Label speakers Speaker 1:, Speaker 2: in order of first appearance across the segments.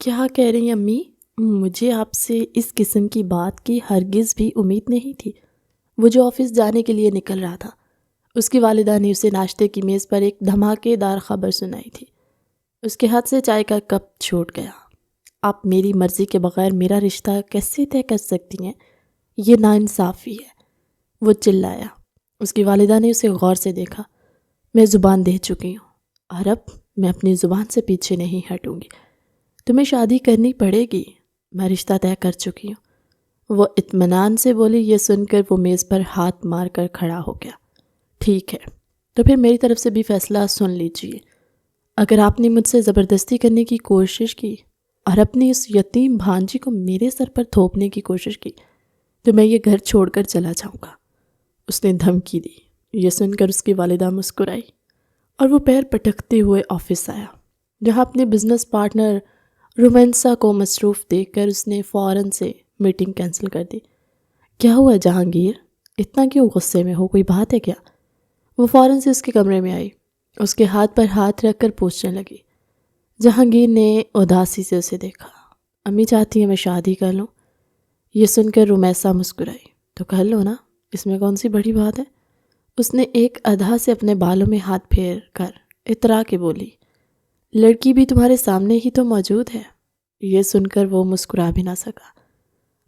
Speaker 1: کیا کہہ رہی ہیں امی؟ مجھے آپ سے اس قسم کی بات کی ہرگز بھی امید نہیں تھی۔ وہ جو آفس جانے کے لیے نکل رہا تھا، اس کی والدہ نے اسے ناشتے کی میز پر ایک دھماکے دار خبر سنائی تھی۔ اس کے ہاتھ سے چائے کا کپ چھوٹ گیا۔ آپ میری مرضی کے بغیر میرا رشتہ کیسے طے کر سکتی ہیں؟ یہ ناانصافی ہے، وہ چلایا۔ اس کی والدہ نے اسے غور سے دیکھا۔ میں زبان دے چکی ہوں اور اب میں اپنی زبان سے پیچھے نہیں ہٹوں گی۔ تمہیں شادی کرنی پڑے گی، میں رشتہ طے کر چکی ہوں۔ وہ اطمینان سے بولی۔ یہ سن کر وہ میز پر ہاتھ مار کر کھڑا ہو گیا۔ ٹھیک ہے، تو پھر میری طرف سے بھی فیصلہ سن لیجیے۔ اگر آپ نے مجھ سے زبردستی کرنے کی کوشش کی اور اپنی اس یتیم بھانجی کو میرے سر پر تھوپنے کی کوشش کی تو میں یہ گھر چھوڑ کر چلا جاؤں گا، اس نے دھمکی دی۔ یہ سن کر اس کی والدہ مسکرائی اور وہ پیر پٹکتے ہوئے آفس آیا، جہاں اپنے بزنس پارٹنر رومانسا کو مصروف دیکھ کر اس نے فوراً سے میٹنگ کینسل کر دی۔ کیا ہوا جہانگیر؟ اتنا کیوں غصے میں ہو؟ کوئی بات ہے کیا؟ وہ فوراً سے اس کے کمرے میں آئی، اس کے ہاتھ پر ہاتھ رکھ کر پوچھنے لگی۔ جہانگیر نے اداسی سے اسے دیکھا۔ امی چاہتی ہیں میں شادی کر لوں؟ یہ سن کر رومیسا مسکرائی۔ تو کر لو نا، اس میں کون سی بڑی بات ہے؟ اس نے ایک ادا سے اپنے بالوں میں ہاتھ پھیر کر اترا کے بولی۔ لڑکی بھی تمہارے سامنے ہی تو موجود ہے۔ یہ سن کر وہ مسکرا بھی نہ سکا۔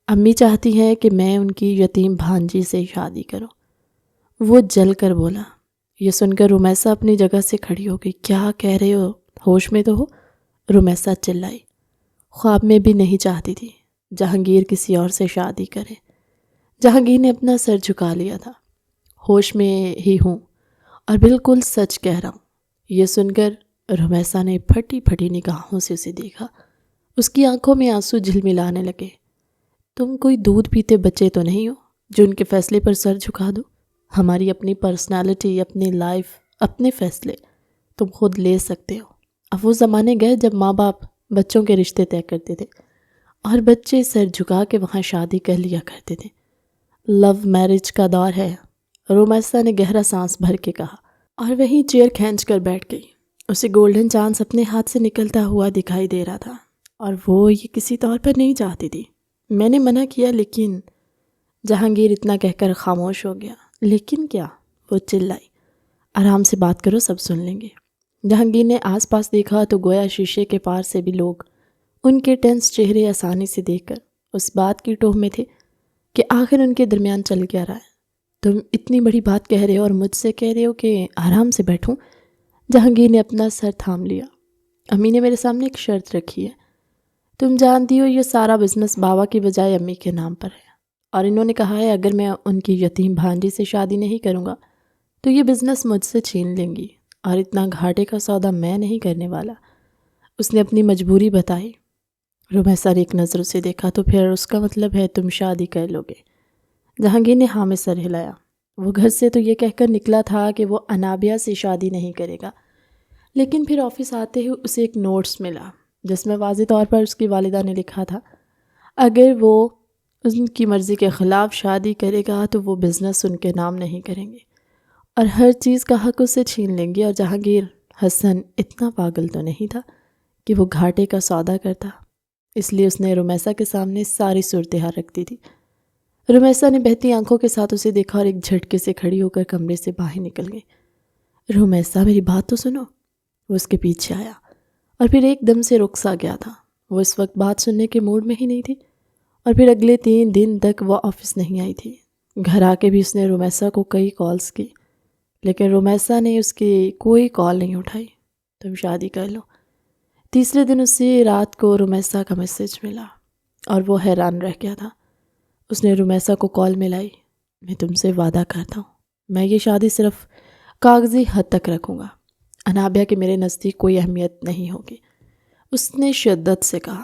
Speaker 1: امی چاہتی ہیں کہ میں ان کی یتیم بھانجی سے شادی کروں، وہ جل کر بولا۔ یہ سن کر رومیسا اپنی جگہ سے کھڑی ہو گئی۔ کیا کہہ رہے ہو؟ ہوش میں تو ہو؟ رومیسا چلائی۔ خواب میں بھی نہیں چاہتی تھی جہانگیر کسی اور سے شادی کرے۔ جہانگیر نے اپنا سر جھکا لیا تھا۔ ہوش میں ہی ہوں اور بالکل سچ کہہ رہا ہوں۔ یہ سن کر رومیسا نے پھٹی پھٹی نگاہوں سے اسے دیکھا۔ اس کی آنکھوں میں آنسو جھلملانے لگے۔ تم کوئی دودھ پیتے بچے تو نہیں ہو جو ان کے فیصلے پر سر جھکا دو؟ ہماری اپنی پرسنالٹی، اپنی لائف، اپنے فیصلے تم خود لے سکتے ہو۔ اب وہ زمانے گئے جب ماں باپ بچوں کے رشتے طے کرتے تھے اور بچے سر جھکا کے وہاں شادی کر لیا کرتے تھے۔ لو میرج کا دور ہے، رومیسا نے گہرا سانس بھر کے کہا، اور وہیں چیئر کھینچ کر بیٹھ گئی۔ اسے گولڈن چانس اپنے ہاتھ سے نکلتا ہوا دکھائی دے رہا تھا اور وہ یہ کسی طور پر نہیں چاہتی تھی۔ میں نے منع کیا لیکن… جہانگیر اتنا کہہ کر خاموش ہو گیا۔ لیکن کیا؟ وہ چلائی۔ آرام سے بات کرو، سب سن لیں گے۔ جہانگیر نے آس پاس دیکھا تو گویا شیشے کے پار سے بھی لوگ ان کے ٹینس چہرے آسانی سے دیکھ کر اس بات کی ٹوہ میں تھے کہ آخر ان کے درمیان چل کیا رہا ہے۔ تم اتنی بڑی بات کہہ رہے ہو اور مجھ سے کہہ رہے ہو کہ آرام سے بیٹھوں؟ جہانگیر نے اپنا سر تھام لیا۔ امی نے میرے سامنے ایک شرط رکھی ہے۔ تم جانتی ہو یہ سارا بزنس بابا کی بجائے امی کے نام پر ہے، اور انہوں نے کہا ہے اگر میں ان کی یتیم بھانجی سے شادی نہیں کروں گا تو یہ بزنس مجھ سے چھین لیں گی، اور اتنا گھاٹے کا سودا میں نہیں کرنے والا۔ اس نے اپنی مجبوری بتائی۔ رومیسا نے ایک نظر اسے دیکھا۔ تو پھر اس کا مطلب ہے تم شادی کر لو گے؟ جہانگیر نے ہاں میں سر ہلایا۔ وہ گھر سے تو یہ کہہ کر نکلا تھا کہ وہ انابیہ سے شادی نہیں کرے گا، لیکن پھر آفس آتے ہی اسے ایک نوٹس ملا جس میں واضح طور پر اس کی والدہ نے لکھا تھا اگر وہ ان کی مرضی کے خلاف شادی کرے گا تو وہ بزنس ان کے نام نہیں کریں گے اور ہر چیز کا حق اسے چھین لیں گے۔ اور جہانگیر حسن اتنا پاگل تو نہیں تھا کہ وہ گھاٹے کا سودا کرتا، اس لیے اس نے رومیسا کے سامنے ساری صورتحال رکھ دی تھی۔ رومیسا نے بہتی آنکھوں کے ساتھ اسے دیکھا اور ایک جھٹکے سے کھڑی ہو کر کمرے سے باہر نکل گئی۔ رومیسا میری بات تو سنو۔ وہ اس کے پیچھے آیا اور پھر ایک دم سے رک سا گیا تھا۔ وہ اس وقت بات سننے کے موڈ میں ہی نہیں تھی، اور پھر اگلے 3 دن تک وہ آفس نہیں آئی تھی۔ گھر آ کے بھی اس نے رومیسا کو کئی کالز کی، لیکن رومیسا نے اس کی کوئی کال نہیں اٹھائی۔ تم شادی کر لو۔ تیسرے دن اسے رات کو رومیسا کا میسج ملا اور وہ حیران رہ گیا تھا۔ اس نے رومیسا کو کال ملائی۔ میں تم سے وعدہ کرتا ہوں میں یہ شادی صرف کاغذی حد تک رکھوں گا، انابیہ کے میرے نزدیک کوئی اہمیت نہیں ہوگی، اس نے شدت سے کہا۔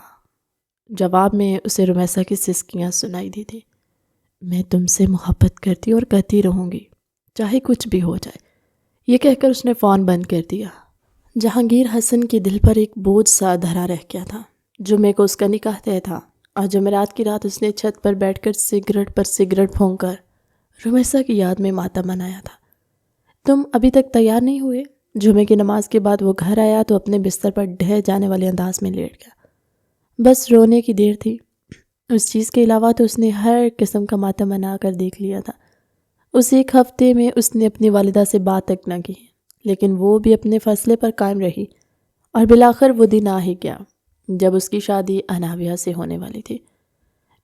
Speaker 1: جواب میں اسے رومیسا کی سسکیاں سنائی دی تھی۔ میں تم سے محبت کرتی اور کرتی رہوں گی چاہے کچھ بھی ہو جائے۔ یہ کہہ کر اس نے فون بند کر دیا۔ جہانگیر حسن کے دل پر ایک بوجھ سا دھرا رہ گیا تھا۔ جمعے کو اس کا نکاح طے تھا اور جمعرات کی رات اس نے چھت پر بیٹھ کر سگریٹ پر سگریٹ پھونک کر رومیسا کی یاد میں ماتم منایا تھا۔ تم ابھی تک تیار نہیں ہوئے؟ جمعے کی نماز کے بعد وہ گھر آیا تو اپنے بستر پر ڈھہ جانے والے انداز میں لیٹ گیا۔ بس رونے کی دیر تھی۔ اس چیز کے علاوہ تو اس نے ہر قسم کا ماتم منا کر دیکھ لیا تھا۔ اس ایک ہفتے میں اس نے اپنی والدہ سے بات تک نہ کی، لیکن وہ بھی اپنے فیصلے پر قائم رہی، اور بالآخر وہ دن آ ہی گیا جب اس کی شادی انابیہ سے ہونے والی تھی۔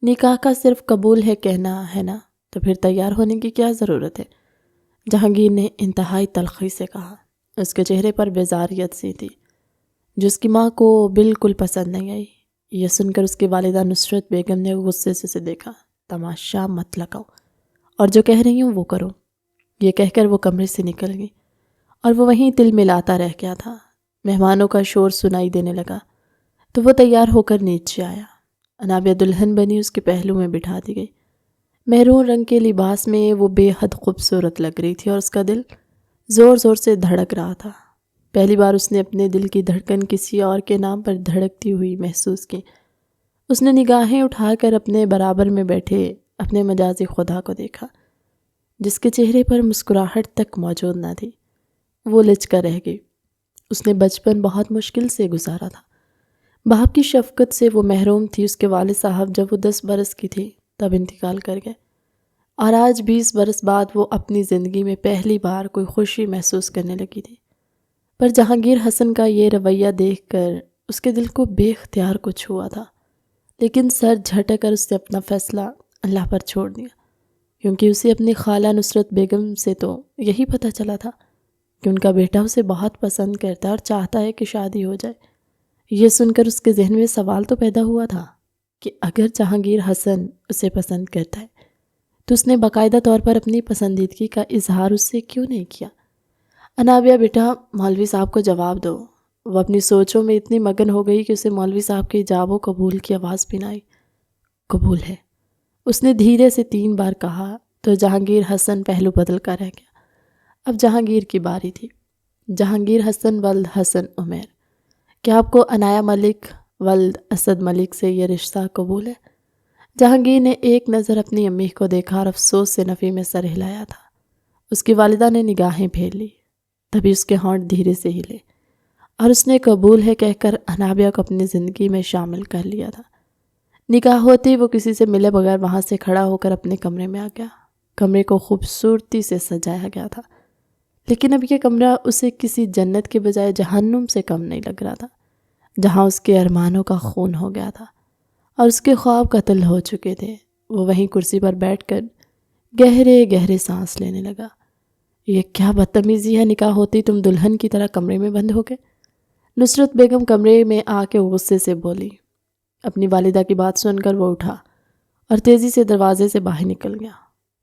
Speaker 1: نکاح کا صرف قبول ہے کہنا ہے نا، تو پھر تیار ہونے کی کیا ضرورت ہے؟ جہانگیر نے انتہائی تلخی سے کہا۔ اس کے چہرے پر بیزاریت سی تھی جو اس کی ماں کو بالکل پسند نہیں آئی۔ یہ سن کر اس کی والدہ نصرت بیگم نے غصے سے اسے دیکھا۔ تماشا مت لگاؤ، اور جو کہہ رہی ہوں وہ کرو، یہ کہہ کر وہ کمرے سے نکل گئی، اور وہ وہیں تل ملاتا رہ گیا تھا۔ مہمانوں کا شور سنائی دینے لگا تو وہ تیار ہو کر نیچے آیا۔ انابیہ دلہن بنی اس کے پہلو میں بٹھا دی گئی۔ مہرون رنگ کے لباس میں وہ بے حد خوبصورت لگ رہی تھی، اور اس کا دل زور زور سے دھڑک رہا تھا۔ پہلی بار اس نے اپنے دل کی دھڑکن کسی اور کے نام پر دھڑکتی ہوئی محسوس کی۔ اس نے نگاہیں اٹھا کر اپنے برابر میں بیٹھے اپنے مجازی خدا کو دیکھا، جس کے چہرے پر مسکراہٹ تک موجود نہ تھی۔ وہ لچ کر رہ گئی۔ اس نے بچپن بہت مشکل سے گزارا تھا۔ باپ کی شفقت سے وہ محروم تھی۔ اس کے والد صاحب جب وہ 10 برس کی تھی تب انتقال کر گئے، اور آج 20 برس بعد وہ اپنی زندگی میں پہلی بار کوئی خوشی محسوس کرنے لگی تھی۔ پر جہانگیر حسن کا یہ رویہ دیکھ کر اس کے دل کو بے اختیار کچھ ہوا تھا، لیکن سر جھٹک کر اس نے اپنا فیصلہ اللہ پر چھوڑ دیا، کیونکہ اسے اپنی خالہ نصرت بیگم سے تو یہی پتہ چلا تھا کہ ان کا بیٹا اسے بہت پسند کرتا ہے اور چاہتا ہے کہ شادی ہو جائے۔ یہ سن کر اس کے ذہن میں سوال تو پیدا ہوا تھا کہ اگر جہانگیر حسن اسے پسند کرتا ہے تو اس نے باقاعدہ طور پر اپنی پسندیدگی کا اظہار اس سے کیوں نہیں کیا؟ انابیہ بیٹا، مولوی صاحب کو جواب دو۔ وہ اپنی سوچوں میں اتنی مگن ہو گئی کہ اسے مولوی صاحب کے ایجاب و قبول کی آواز بھی نہ آئی۔ قبول ہے، اس نے دھیرے سے 3 بار کہا تو جہانگیر حسن پہلو بدل کر رہ گیا۔ اب جہانگیر کی باری تھی۔ جہانگیر حسن ولد حسن عمیر، کیا آپ کو عنایہ ملک ولد اسد ملک سے یہ رشتہ قبول ہے؟ جہانگیر نے ایک نظر اپنی امی کو دیکھا اور افسوس سے نفی میں سر ہلایا تھا۔ اس کی والدہ نے نگاہیں پھیر لی، تبھی اس کے ہونٹ دھیرے سے ہلے، اور اس نے قبول ہے کہہ کر انابیہ کو اپنی زندگی میں شامل کر لیا تھا۔ نکاح ہوتے ہی وہ کسی سے ملے بغیر وہاں سے کھڑا ہو کر اپنے کمرے میں آ گیا۔ کمرے کو خوبصورتی سے سجایا گیا تھا، لیکن اب یہ کمرہ اسے کسی جنت کے بجائے جہنم سے کم نہیں لگ رہا تھا، جہاں اس کے ارمانوں کا خون ہو گیا تھا اور اس کے خواب قتل ہو چکے تھے۔ وہ وہیں کرسی پر بیٹھ کر گہرے گہرے سانس لینے لگا۔ یہ کیا بدتمیزی ہے، نکاح ہوتی تم دلہن کی طرح کمرے میں بند ہو گئے؟ نصرت بیگم کمرے میں آ کے غصے سے بولی۔ اپنی والدہ کی بات سن کر وہ اٹھا اور تیزی سے دروازے سے باہر نکل گیا۔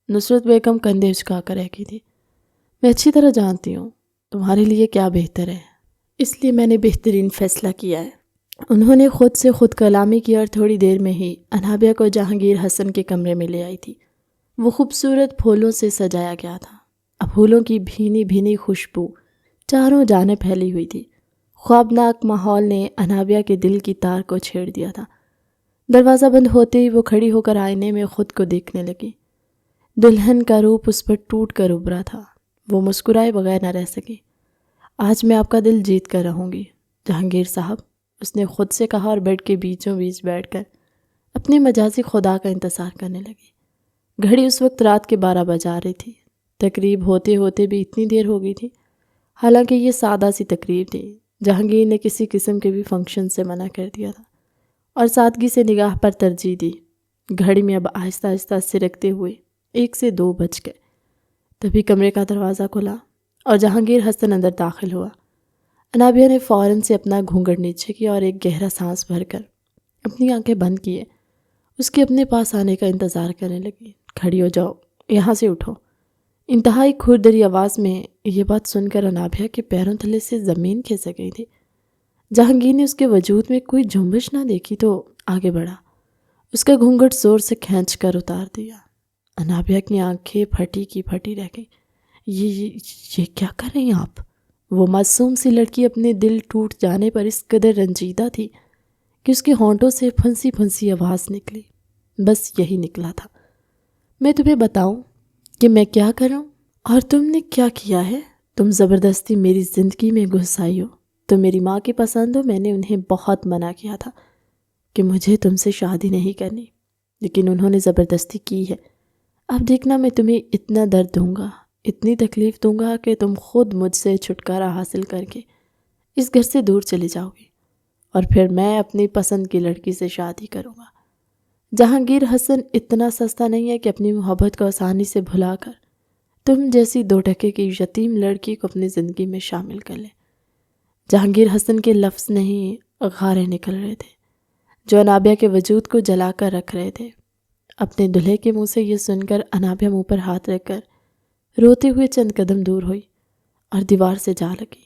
Speaker 1: نصرت بیگم کندھے اچکا کر رہ گئی تھی۔ میں اچھی طرح جانتی ہوں تمہارے لیے کیا بہتر ہے، اس لیے میں نے بہترین فیصلہ کیا ہے۔ انہوں نے خود سے خود کلامی کی اور تھوڑی دیر میں ہی انابیہ کو جہانگیر حسن کے کمرے میں لے آئی تھی۔ وہ خوبصورت پھولوں سے سجایا گیا تھا۔ اب پھولوں کی بھینی بھینی خوشبو چاروں جانب پھیلی ہوئی تھی۔ خوابناک ماحول نے انابیہ کے دل کی تار کو چھیڑ دیا تھا۔ دروازہ بند ہوتے ہی وہ کھڑی ہو کر آئینے میں خود کو دیکھنے لگی۔ دلہن کا روپ اس پر ٹوٹ کر ابھرا تھا۔ وہ مسکرائے بغیر نہ رہ سکی۔ آج میں آپ کا دل جیت کر رہوں گی جہانگیر صاحب، اس نے خود سے کہا، اور بیڈ کے بیچوں بیچ بیٹھ کر اپنے مجازی خدا کا انتظار کرنے لگی۔ گھڑی اس وقت رات کے 12 بجا رہی تھی۔ تقریب ہوتے ہوتے بھی اتنی دیر ہو گئی تھی۔ حالانکہ یہ سادہ سی تقریب تھی، جہانگیر نے کسی قسم کے بھی فنکشن سے منع کر دیا تھا اور سادگی سے نگاہ پر ترجیح دی۔ گھڑی میں اب آہستہ آہستہ سرکتے ہوئے 1 سے 2 بج گئے۔ تبھی کمرے کا دروازہ کھلا اور جہانگیر حسن اندر داخل ہوا۔ انابیہ نے فوراً سے اپنا گھونگھٹ نیچے کیا اور ایک گہرا سانس بھر کر اپنی آنکھیں بند کیے اس کے اپنے پاس آنے کا انتظار کرنے لگی۔ کھڑی ہو جاؤ، یہاں سے اٹھو۔ انتہائی کھردری آواز میں یہ بات سن کر انابیہ کے پیروں تلے سے زمین کھسک گئی تھی۔ جہانگیر نے اس کے وجود میں کوئی جنبش نہ دیکھی تو آگے بڑھا، اس کا گھونگھٹ زور سے کھینچ کر اتار دیا۔ انابیہ کی آنکھیں پھٹی کی پھٹی رہ گئیں۔ یہ کیا کر رہی ہیں آپ؟ وہ معصوم سی لڑکی اپنے دل ٹوٹ جانے پر اس قدر رنجیدہ تھی کہ اس کے ہونٹوں سے پھنسی پھنسی آواز نکلی۔ بس یہی نکلا تھا، میں تمہیں بتاؤں کہ میں کیا کر رہا ہوں اور تم نے کیا کیا ہے؟ تم زبردستی میری زندگی میں گھس آئی ہو۔ تم میری ماں کی پسند ہو، میں نے انہیں بہت منع کیا تھا، کہ مجھے تم سے شادی نہیں کرنی، لیکن انہوں نے زبردستی کی ہے۔ اب دیکھنا میں تمہیں اتنا درد دوں گا، اتنی تکلیف دوں گا کہ تم خود مجھ سے چھٹکارا حاصل کر کے اس گھر سے دور چلی جاؤ گی، اور پھر میں اپنی پسند کی لڑکی سے شادی کروں گا۔ جہانگیر حسن اتنا سستا نہیں ہے کہ اپنی محبت کو آسانی سے بھلا کر تم جیسی 2 ٹکے کی یتیم لڑکی کو اپنی زندگی میں شامل کر لے۔ جہانگیر حسن کے لفظ نہیں غاریں نکل رہے تھے جو انابیہ کے وجود کو جلا کر رکھ رہے تھے۔ اپنے دلہے کے منہ سے یہ سن کر انابیہ منہ پر ہاتھ رکھ کر روتے ہوئے چند قدم دور ہوئی اور دیوار سے جا لگی۔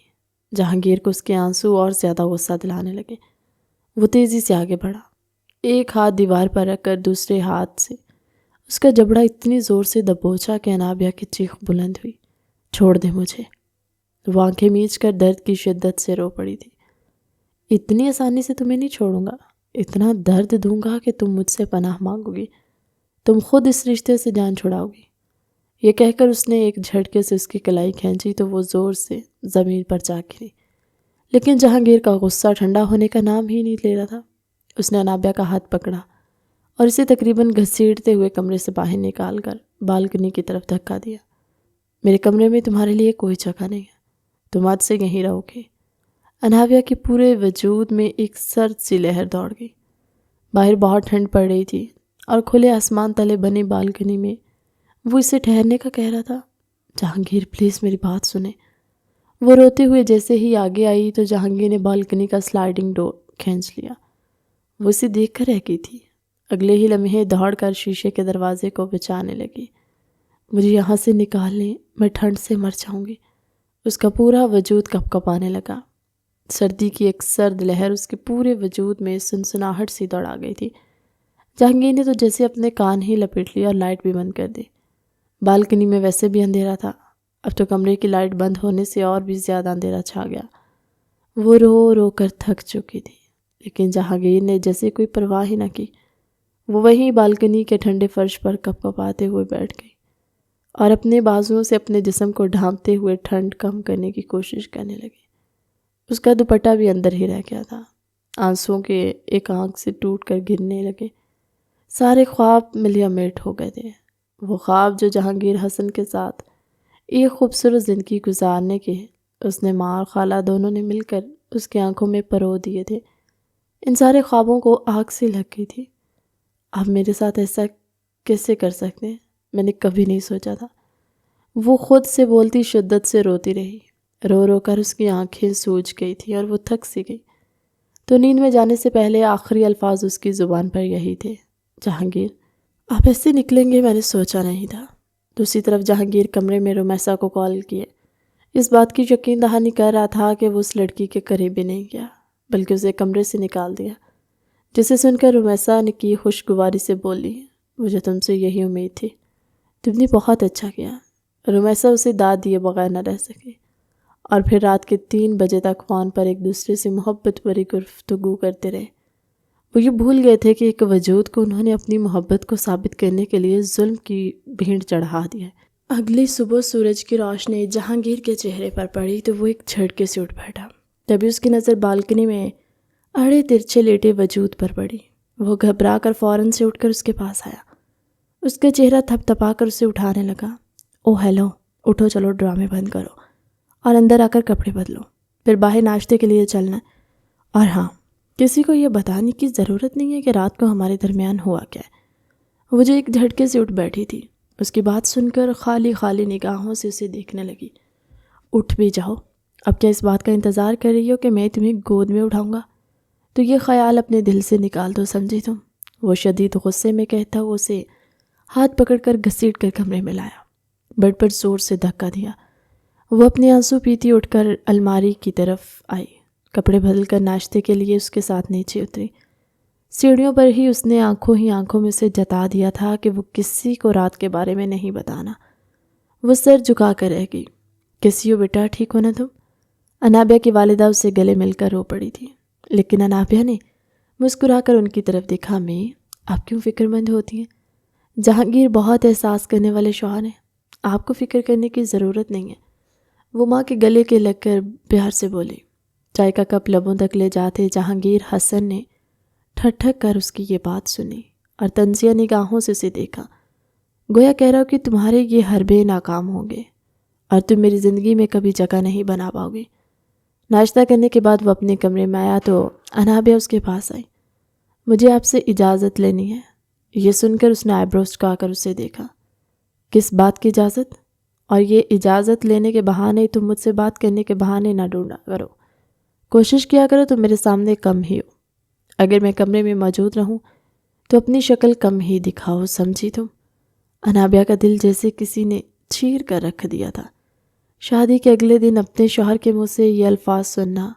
Speaker 1: جہانگیر کو اس کے آنسو اور زیادہ غصہ دلانے لگے۔ وہ تیزی سے آگے بڑھا، ایک ہاتھ دیوار پر رکھ کر دوسرے ہاتھ سے اس کا جبڑا اتنی زور سے دبوچا کہ انابیہ کی چیخ بلند ہوئی، چھوڑ دے مجھے۔ وہ آنکھیں میچ کر درد کی شدت سے رو پڑی تھی۔ اتنی آسانی سے تمہیں نہیں چھوڑوں گا، اتنا درد دوں گا کہ تم مجھ سے پناہ مانگو گی، تم خود اس رشتے سے جان چھڑاؤ گی۔ یہ کہہ کر اس نے ایک جھٹکے سے اس کی کلائی کھینچی تو وہ زور سے زمین پر جا گری، لیکن جہانگیر کا غصہ ٹھنڈا ہونے کا نام ہی نہیں لے رہا تھا۔ اس نے انابیہ کا ہاتھ پکڑا اور اسے تقریباً گھسیٹتے ہوئے کمرے سے باہر نکال کر بالکنی کی طرف دھکا دیا۔ میرے کمرے میں تمہارے لیے کوئی جگہ نہیں ہے، تم آج سے یہیں رہو گے۔ انابیہ کے پورے وجود میں ایک سرد سی لہر دوڑ گئی۔ باہر بہت ٹھنڈ پڑ رہی تھی اور کھلے آسمان تلے بنی بالکنی میں وہ اسے ٹھہرنے کا کہہ رہا تھا۔ جہانگیر پلیز میری بات سنیں۔ وہ روتے ہوئے جیسے ہی آگے آئی تو جہانگیر نے بالکنی کا سلائیڈنگ ڈور کھینچ لیا۔ وہ اسے دیکھ کر رہ گئی تھی۔ اگلے ہی لمحے دوڑ کر شیشے کے دروازے کو بچانے لگی۔ مجھے یہاں سے نکال لیں، میں ٹھنڈ سے مر جاؤں گی۔ اس کا پورا وجود کپ کپانے لگا۔ سردی کی ایک سرد لہر اس کے پورے وجود میں سنسناہٹ سی دوڑا گئی تھی۔ جہانگیر نے تو جیسے اپنے کان ہی لپیٹ لیے اور لائٹ بھی بند کر دی۔ بالکنی میں ویسے بھی اندھیرا تھا، اب تو کمرے کی لائٹ بند ہونے سے اور بھی زیادہ اندھیرا چھا گیا۔ وہ رو رو کر تھک چکی تھی، لیکن جہانگیر نے جیسے کوئی پرواہ ہی نہ کی۔ وہ وہیں بالکنی کے ٹھنڈے فرش پر کپ کپاتے ہوئے بیٹھ گئی اور اپنے بازوؤں سے اپنے جسم کو ڈھانپتے ہوئے ٹھنڈ کم کرنے کی کوشش کرنے لگی۔ اس کا دوپٹہ بھی اندر ہی رہ گیا تھا۔ آنسوؤں کے ایک آنکھ سے ٹوٹ کر گرنے لگے۔ سارے خواب ملیا میٹ ہو گئے تھے۔ وہ خواب جو جہانگیر حسن کے ساتھ ایک خوبصورت زندگی گزارنے کے اس نے ماں اور خالہ دونوں نے مل کر اس کی آنکھوں میں پرو دیے تھے، ان سارے خوابوں کو آگ سے لگ گئی تھی۔ آپ میرے ساتھ ایسا کیسے کر سکتے ہیں؟ میں نے کبھی نہیں سوچا تھا۔ وہ خود سے بولتی شدت سے روتی رہی۔ رو رو کر اس کی آنکھیں سوج گئی تھی اور وہ تھک سی گئی۔ تو نیند میں جانے سے پہلے آخری الفاظ اس کی زبان پر یہی تھے، جہانگیر آپ ایسے نکلیں گے میں نے سوچا نہیں تھا۔ دوسری طرف جہانگیر کمرے میں رومیسا کو کال کیے، اس بات کی یقین دہانی کر رہا تھا کہ وہ اس لڑکی کے قریب بھی نہیں گیا بلکہ اسے کمرے سے نکال دیا، جسے سن کر رومیسا نے کی خوشگواری سے بولی، مجھے تم سے یہی امید تھی، تم نے بہت اچھا کیا۔ رومیسا اسے داد دیے بغیر نہ رہ سکے اور پھر رات کے 3 بجے تک فون پر ایک دوسرے سے محبت بھری گفتگو کرتے رہے۔ وہ یہ بھول گئے تھے کہ ایک وجود کو انہوں نے اپنی محبت کو ثابت کرنے کے لیے ظلم کی بھینٹ چڑھا دیا ہے۔ اگلی صبح سورج کی روشنی جہانگیر کے چہرے پر پڑی تو وہ ایک جھٹکے سے اٹھ بیٹھا۔ تبھی اس کی نظر بالکنی میں اڑے ترچھے لیٹے وجود پر پڑی۔ وہ گھبرا کر فوراً سے اٹھ کر اس کے پاس آیا، اس کا چہرہ تھپ تھپا کر اسے اٹھانے لگا۔ او ہیلو، اٹھو، چلو ڈرامے بند کرو اور اندر آ کر کپڑے بدلو، پھر باہر ناشتے کے لیے چلنا ہے۔ اور ہاں، کسی کو یہ بتانے کی ضرورت نہیں ہے کہ رات کو ہمارے درمیان ہوا کیا ہے۔ وہ جو ایک جھٹکے سے اٹھ بیٹھی تھی، اس کی بات سن کر خالی خالی نگاہوں سے اسے دیکھنے لگی۔ اٹھ بھی جاؤ، اب کیا اس بات کا انتظار کر رہی ہو کہ میں تمہیں گود میں اٹھاؤں گا؟ تو یہ خیال اپنے دل سے نکال دو، سمجھی تم؟ وہ شدید غصے میں کہتا ہوا اسے ہاتھ پکڑ کر گھسیٹ کر کمرے میں لایا، بیڈ پر زور سے دھکا دیا۔ وہ اپنے آنسو پیتی اٹھ کر الماری کی طرف آئی، کپڑے بدل کر ناشتے کے لیے اس کے ساتھ نیچے اتری۔ سیڑھیوں پر ہی اس نے آنکھوں میں سے جتا دیا تھا کہ وہ کسی کو رات کے بارے میں نہیں بتانا۔ وہ سر جھکا کر رہ گئی۔ کیسی ہو بیٹا، ٹھیک ہو نا تم؟ انابیہ کی والدہ اسے گلے مل کر رو پڑی تھی، لیکن انابیہ نے مسکرا کر ان کی طرف دیکھا۔ میں آپ کیوں فکر مند ہوتی ہیں؟ جہانگیر بہت احساس کرنے والے شوہر ہیں، آپ کو فکر کرنے کی ضرورت نہیں ہے، وہ ماں کے گلے کے لگ کر پیار سے بولی۔ چائے کا کپ لبوں تک لے جاتے جہانگیر حسن نے ٹھٹھک کر اس کی یہ بات سنی اور طنزیہ نگاہوں سے اسے دیکھا، گویا کہہ رہا ہو کہ تمہارے یہ حربے ناکام ہوں گے اور تم میری زندگی میں کبھی جگہ نہیں بنا پاؤ گے۔ ناشتہ کرنے کے بعد وہ اپنے کمرے میں آیا تو انابیہ اس کے پاس آئی۔ مجھے آپ سے اجازت لینی ہے۔ یہ سن کر اس نے آئی بروز جھکا کر اسے دیکھا۔ کس بات کی اجازت؟ اور یہ اجازت لینے کے بہانے تم مجھ سے بات کرنے کے بہانے نہ ڈھونڈا کرو۔ کوشش کیا کرو تو میرے سامنے کم ہی ہو۔ اگر میں کمرے میں موجود رہوں تو اپنی شکل کم ہی دکھاؤ، سمجھی تم؟ انابیہ کا دل جیسے کسی نے چیر کر رکھ دیا تھا۔ شادی کے اگلے دن اپنے شوہر کے منہ سے یہ الفاظ سننا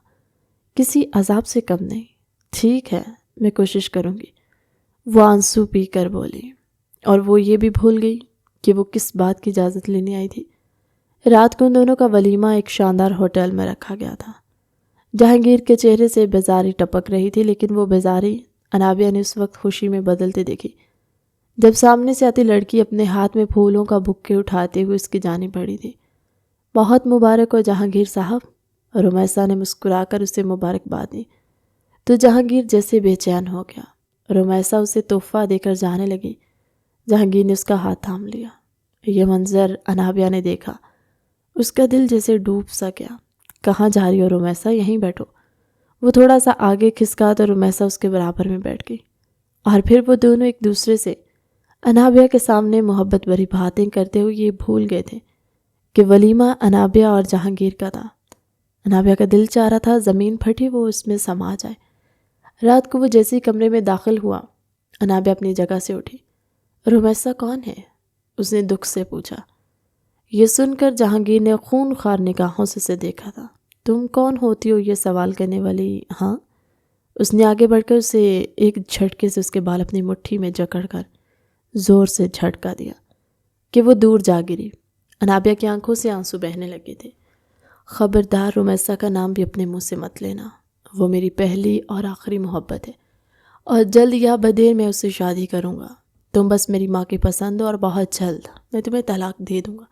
Speaker 1: کسی عذاب سے کم نہیں۔ ٹھیک ہے، میں کوشش کروں گی، وہ آنسو پی کر بولی، اور وہ یہ بھی بھول گئی کہ وہ کس بات کی اجازت لینے آئی تھی۔ رات کو ان دونوں کا ولیمہ ایک شاندار ہوٹل میں رکھا گیا تھا۔ جہانگیر کے چہرے سے بیزاری ٹپک رہی تھی، لیکن وہ بیزاری انابیہ نے اس وقت خوشی میں بدلتے دیکھی جب سامنے سے آتی لڑکی اپنے ہاتھ میں پھولوں کا بکے اٹھاتے ہوئے اس کی جانب بڑھی تھی۔ بہت مبارک ہو جہانگیر صاحب، رمیسا نے مسکرا کر اسے مبارکباد دی تو جہانگیر جیسے بے چین ہو گیا۔ رمیسا اسے تحفہ دے کر جانے لگی۔ جہانگیر نے اس کا ہاتھ تھام لیا۔ یہ منظر انابیہ نے دیکھا، اس کا دل جیسے ڈوب سا گیا۔ کہاں جا رہی ہو رمیسا؟ یہیں بیٹھو۔ وہ تھوڑا سا آگے کھسکا تو رمیسا اس کے برابر میں بیٹھ گئی، اور پھر وہ دونوں ایک دوسرے سے انابیہ کے سامنے محبت بھری باتیں کرتے ہوئے یہ بھول گئے تھے کہ ولیمہ انابیہ اور جہانگیر کا تھا۔ انابیہ کا دل چاہ رہا تھا زمین پھٹی وہ اس میں سما جائے۔ رات کو وہ جیسے ہی کمرے میں داخل ہوا، انابیہ اپنی جگہ سے اٹھی۔ رمیسا کون ہے؟ اس نے دکھ سے پوچھا۔ یہ سن کر جہانگیر نے خون خوار نگاہوں سے اسے دیکھا تھا۔ تم کون ہوتی ہو یہ سوال کرنے والی؟ ہاں؟ اس نے آگے بڑھ کر اسے ایک جھٹکے سے اس کے بال اپنی مٹھی میں جکڑ کر زور سے جھٹکا دیا کہ وہ دور جا گری۔ انابیہ کی آنکھوں سے آنسو بہنے لگے تھے۔ خبردار، رمیسا کا نام بھی اپنے منہ سے مت لینا، وہ میری پہلی اور آخری محبت ہے، اور جلد یا بدیر میں اس سے شادی کروں گا۔ تم بس میری ماں کی پسند ہو، اور بہت جلد میں تمہیں طلاق دے دوں گا۔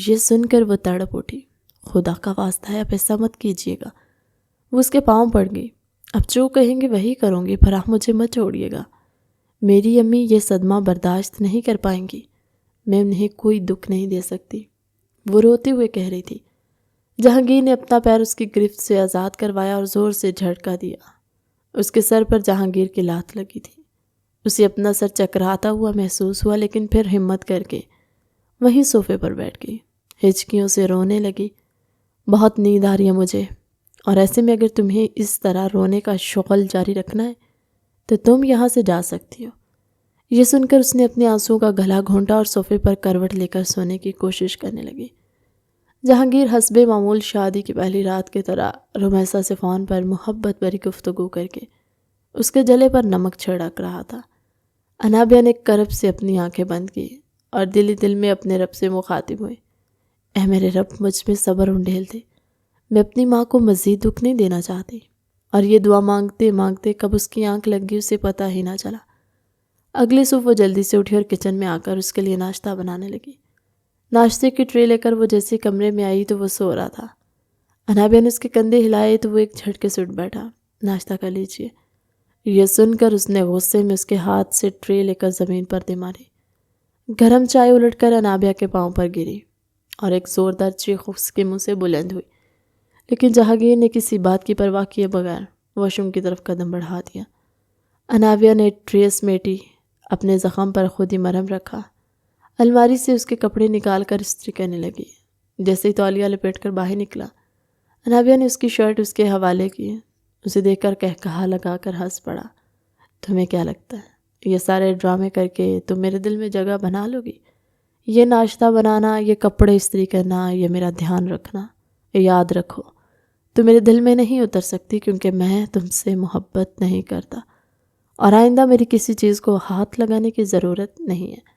Speaker 1: یہ سن کر وہ تڑپ اٹھی۔ خدا کا واسطہ ہے، اب ایسا مت کیجیے گا۔ وہ اس کے پاؤں پڑ گئی۔ اب جو کہیں گے وہی کروں گی، پر آپ مجھے مت چھوڑیے گا۔ میری امی یہ صدمہ برداشت نہیں کر پائیں گی، میں انہیں کوئی دکھ نہیں دے سکتی، وہ روتے ہوئے کہہ رہی تھی۔ جہانگیر نے اپنا پیر اس کی گرفت سے آزاد کروایا اور زور سے جھٹکا دیا۔ اس کے سر پر جہانگیر کی لات لگی تھی۔ اسے اپنا سر چکراتا ہوا محسوس ہوا، لیکن پھر ہمت کر کے وہیں صوفے پر بیٹھ گئی۔ ہچکیوں سے رونے لگی۔ بہت نیند آ رہی ہے مجھے، اور ایسے میں اگر تمہیں اس طرح رونے کا شغل جاری رکھنا ہے تو تم یہاں سے جا سکتی ہو۔ یہ سن کر اس نے اپنے آنسوں کا گلا گھونٹا اور صوفے پر کروٹ لے کر سونے کی کوشش کرنے لگی۔ جہانگیر حسب معمول شادی کی پہلی رات کی طرح رمیسا سے فون پر محبت بھری گفتگو کر کے اس کے جلے پر نمک چھڑک رہا تھا۔ انابیہ نے کرب سے اپنی آنکھیں بند کی اور دل ہی دل میں اپنے رب سے مخاطب ہوئے، اے میرے رب، مجھ میں صبر انڈھیل دے، میں اپنی ماں کو مزید دکھ نہیں دینا چاہتی۔ اور یہ دعا مانگتے مانگتے کب اس کی آنکھ لگ گئی اسے پتہ ہی نہ چلا۔ اگلی صبح وہ جلدی سے اٹھی اور کچن میں آ کر اس کے لیے ناشتہ بنانے لگی۔ ناشتے کی ٹرے لے کر وہ جیسے کمرے میں آئی تو وہ سو رہا تھا۔ انابیہ نے اس کے کندھے ہلائے تو وہ ایک جھٹکے سے اٹھ بیٹھا۔ ناشتہ کر لیجیے۔ یہ سن کر اس نے غصے میں اس کے ہاتھ سے ٹرے لے کر زمین پر دے ماری۔ گرم چائے الٹ کر انابیہ کے پاؤں پر گری اور ایک زوردار چیخ اس کے منہ سے بلند ہوئی، لیکن جہانگیر نے کسی بات کی پرواہ کیے بغیر واش روم کی طرف قدم بڑھا دیا۔ انابیہ نے ٹرے سمیٹی، اپنے زخم پر خود ہی مرہم رکھا، الماری سے اس کے کپڑے نکال کر استری کرنے لگی۔ جیسے ہی تولیہ لپیٹ کر باہر نکلا، انابیہ نے اس کی شرٹ اس کے حوالے کی۔ اسے دیکھ کر کہا لگا کر ہنس پڑا۔ تمہیں کیا لگتا ہے یہ سارے ڈرامے کر کے تم میرے دل میں جگہ بنا لو گی؟ یہ ناشتہ بنانا، یہ کپڑے استری کرنا، یہ میرا دھیان رکھنا، یاد رکھو تو میرے دل میں نہیں اتر سکتی، کیونکہ میں تم سے محبت نہیں کرتا، اور آئندہ میری کسی چیز کو ہاتھ لگانے کی ضرورت نہیں ہے۔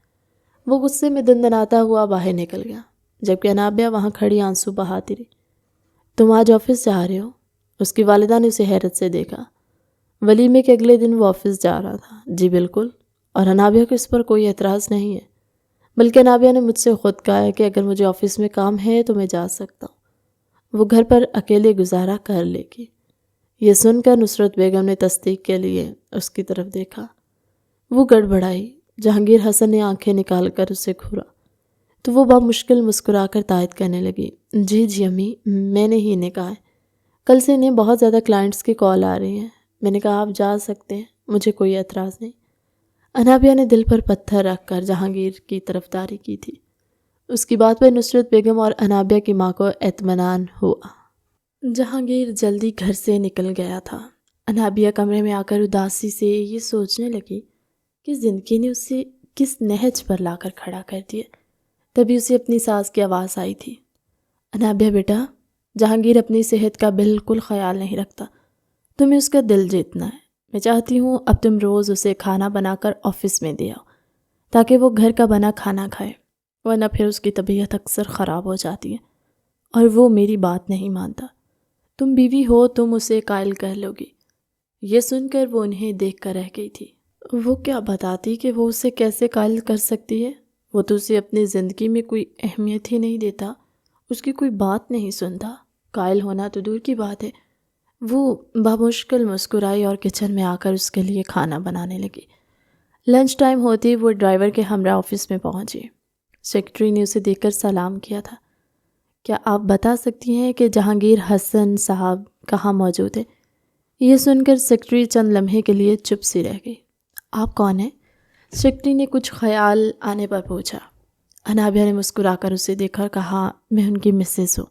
Speaker 1: وہ غصے میں دندناتا ہوا باہر نکل گیا، جبکہ انابیہ وہاں کھڑی آنسو بہاتی رہی۔ تم آج آفس جا رہے ہو؟ اس کی والدہ نے اسے حیرت سے دیکھا۔ ولیمے کے اگلے دن وہ آفس جا رہا تھا۔ جی بالکل، اور انابیہ کو اس پر کوئی اعتراض نہیں ہے، بلکہ انابیہ نے مجھ سے خود کہا ہے کہ اگر مجھے آفس میں کام ہے تو میں جا سکتا ہوں، وہ گھر پر اکیلے گزارا کر لے گی۔ یہ سن کر نصرت بیگم نے تصدیق کے لیے اس کی طرف دیکھا۔ وہ گڑبڑائی۔ جہانگیر حسن نے آنکھیں نکال کر اسے گھورا تو وہ بمشکل مسکرا کر تائید کرنے لگی۔ جی امی، میں نے ہی انہیں کہا ہے، کل سے انہیں بہت زیادہ کلائنٹس کی کال آ رہی ہیں، میں نے کہا آپ جا سکتے ہیں، مجھے کوئی اعتراض نہیں۔ انابیہ نے دل پر پتھر رکھ کر جہانگیر کی طرفداری کی تھی۔ اس کی بات پر نصرت بیگم اور انابیہ کی ماں کو اطمینان ہوا۔ جہانگیر جلدی گھر سے نکل گیا تھا۔ انابیہ کمرے میں آ کر اداسی سے یہ سوچنے لگی کہ زندگی نے اسے کس نہج پر لا کر کھڑا کر دیا۔ تبھی اسے اپنی ساس کی آواز آئی تھی، انابیہ بیٹا، جہانگیر اپنی صحت کا بالکل خیال نہیں رکھتا، تمہیں اس کا دل جیتنا ہے۔ میں چاہتی ہوں اب تم روز اسے کھانا بنا کر آفس میں دے آؤ تاکہ وہ گھر کا بنا کھانا کھائے، ورنہ پھر اس کی طبیعت اکثر خراب ہو جاتی ہے اور وہ میری بات نہیں مانتا۔ تم بیوی ہو، تم اسے قائل کر لو گی۔ یہ سن کر وہ انہیں دیکھ کر رہ گئی تھی۔ وہ کیا بتاتی کہ وہ اسے کیسے قائل کر سکتی ہے؟ وہ تو اسے اپنی زندگی میں کوئی اہمیت ہی نہیں دیتا، اس کی کوئی بات نہیں سنتا، قائل ہونا تو دور کی بات ہے۔ وہ بمشکل مسکرائی اور کچن میں آ کر اس کے لیے کھانا بنانے لگی۔ لنچ ٹائم ہوتے وہ ڈرائیور کے ہمراہ آفس میں پہنچی۔ سیکرٹری نے اسے دیکھ کر سلام کیا تھا۔ کیا آپ بتا سکتی ہیں کہ جہانگیر حسن صاحب کہاں موجود ہے؟ یہ سن کر سیکرٹری چند لمحے کے لیے چپ سی رہ گئی۔ آپ کون ہیں؟ سیکرٹری نے کچھ خیال آنے پر پوچھا۔ انابیہ نے مسکرا کر اسے دیکھا اور کہا، میں ان کی مسز ہوں۔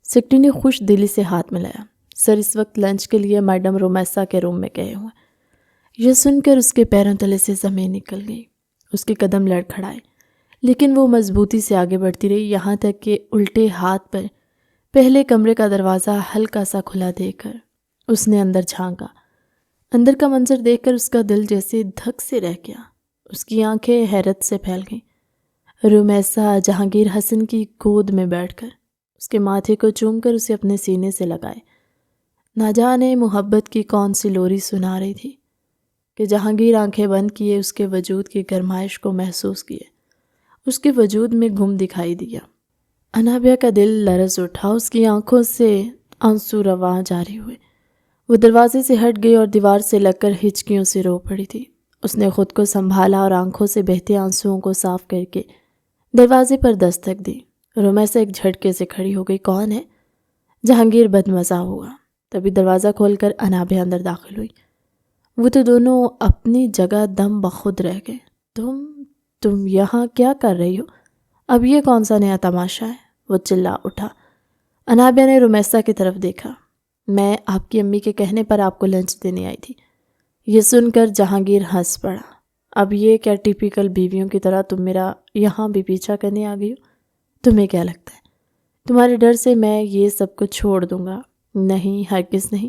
Speaker 1: سیکرٹری نے خوش دلی سے ہاتھ ملایا۔ سر اس وقت لنچ کے لیے میڈم رومیسا کے روم میں گئے ہوئے۔ یہ سن کر اس کے پیروں تلے سے زمین نکل گئی۔ اس کے قدم لڑکھڑائے، لیکن وہ مضبوطی سے آگے بڑھتی رہی، یہاں تک کہ الٹے ہاتھ پر پہلے کمرے کا دروازہ ہلکا سا کھلا دیکھ کر اس نے اندر جھانکا۔ اندر کا منظر دیکھ کر اس کا دل جیسے دھک سے رہ گیا۔ اس کی آنکھیں حیرت سے پھیل گئیں۔ رومیسا جہانگیر حسن کی گود میں بیٹھ کر اس کے ماتھے کو چوم کر اسے اپنے سینے سے لگائے۔ نہ جانے محبت کی کون سی لوری سنا رہی تھی کہ جہانگیر آنکھیں بند کیے اس کے وجود کی گرمائش کو محسوس کیے، اس کے وجود میں گم دکھائی دیا۔ انابیہ کا دل لرز اٹھا، اس کی آنکھوں سے آنسو رواں جاری ہوئے۔ وہ دروازے سے ہٹ گئی اور دیوار سے لگ کر ہچکیوں سے رو پڑی تھی۔ اس نے خود کو سنبھالا اور آنکھوں سے بہتے آنسوؤں کو صاف کر کے دروازے پر دستک دی۔ رومیسا ایک جھٹکے سے کھڑی ہو گئی۔ کون ہے؟ جہانگیر بدمزہ ہوا۔ تبھی دروازہ کھول کر انابیہ اندر داخل ہوئی۔ وہ تو دونوں اپنی جگہ دم بخود رہ گئے۔ تم یہاں کیا کر رہی ہو؟ اب یہ کون سا نیا تماشا ہے؟ وہ چلا اٹھا۔ انابیہ نے رومیسا کی طرف دیکھا۔ میں آپ کی امی کے کہنے پر آپ کو لنچ دینے آئی تھی۔ یہ سن کر جہانگیر ہنس پڑا۔ اب یہ کیا ٹیپیکل بیویوں کی طرح تم میرا یہاں بھی پیچھا کرنے آ گئی ہو؟ تمہیں کیا لگتا ہے تمہارے ڈر سے میں یہ سب کچھ چھوڑ دوں گا؟ نہیں، ہرگز نہیں۔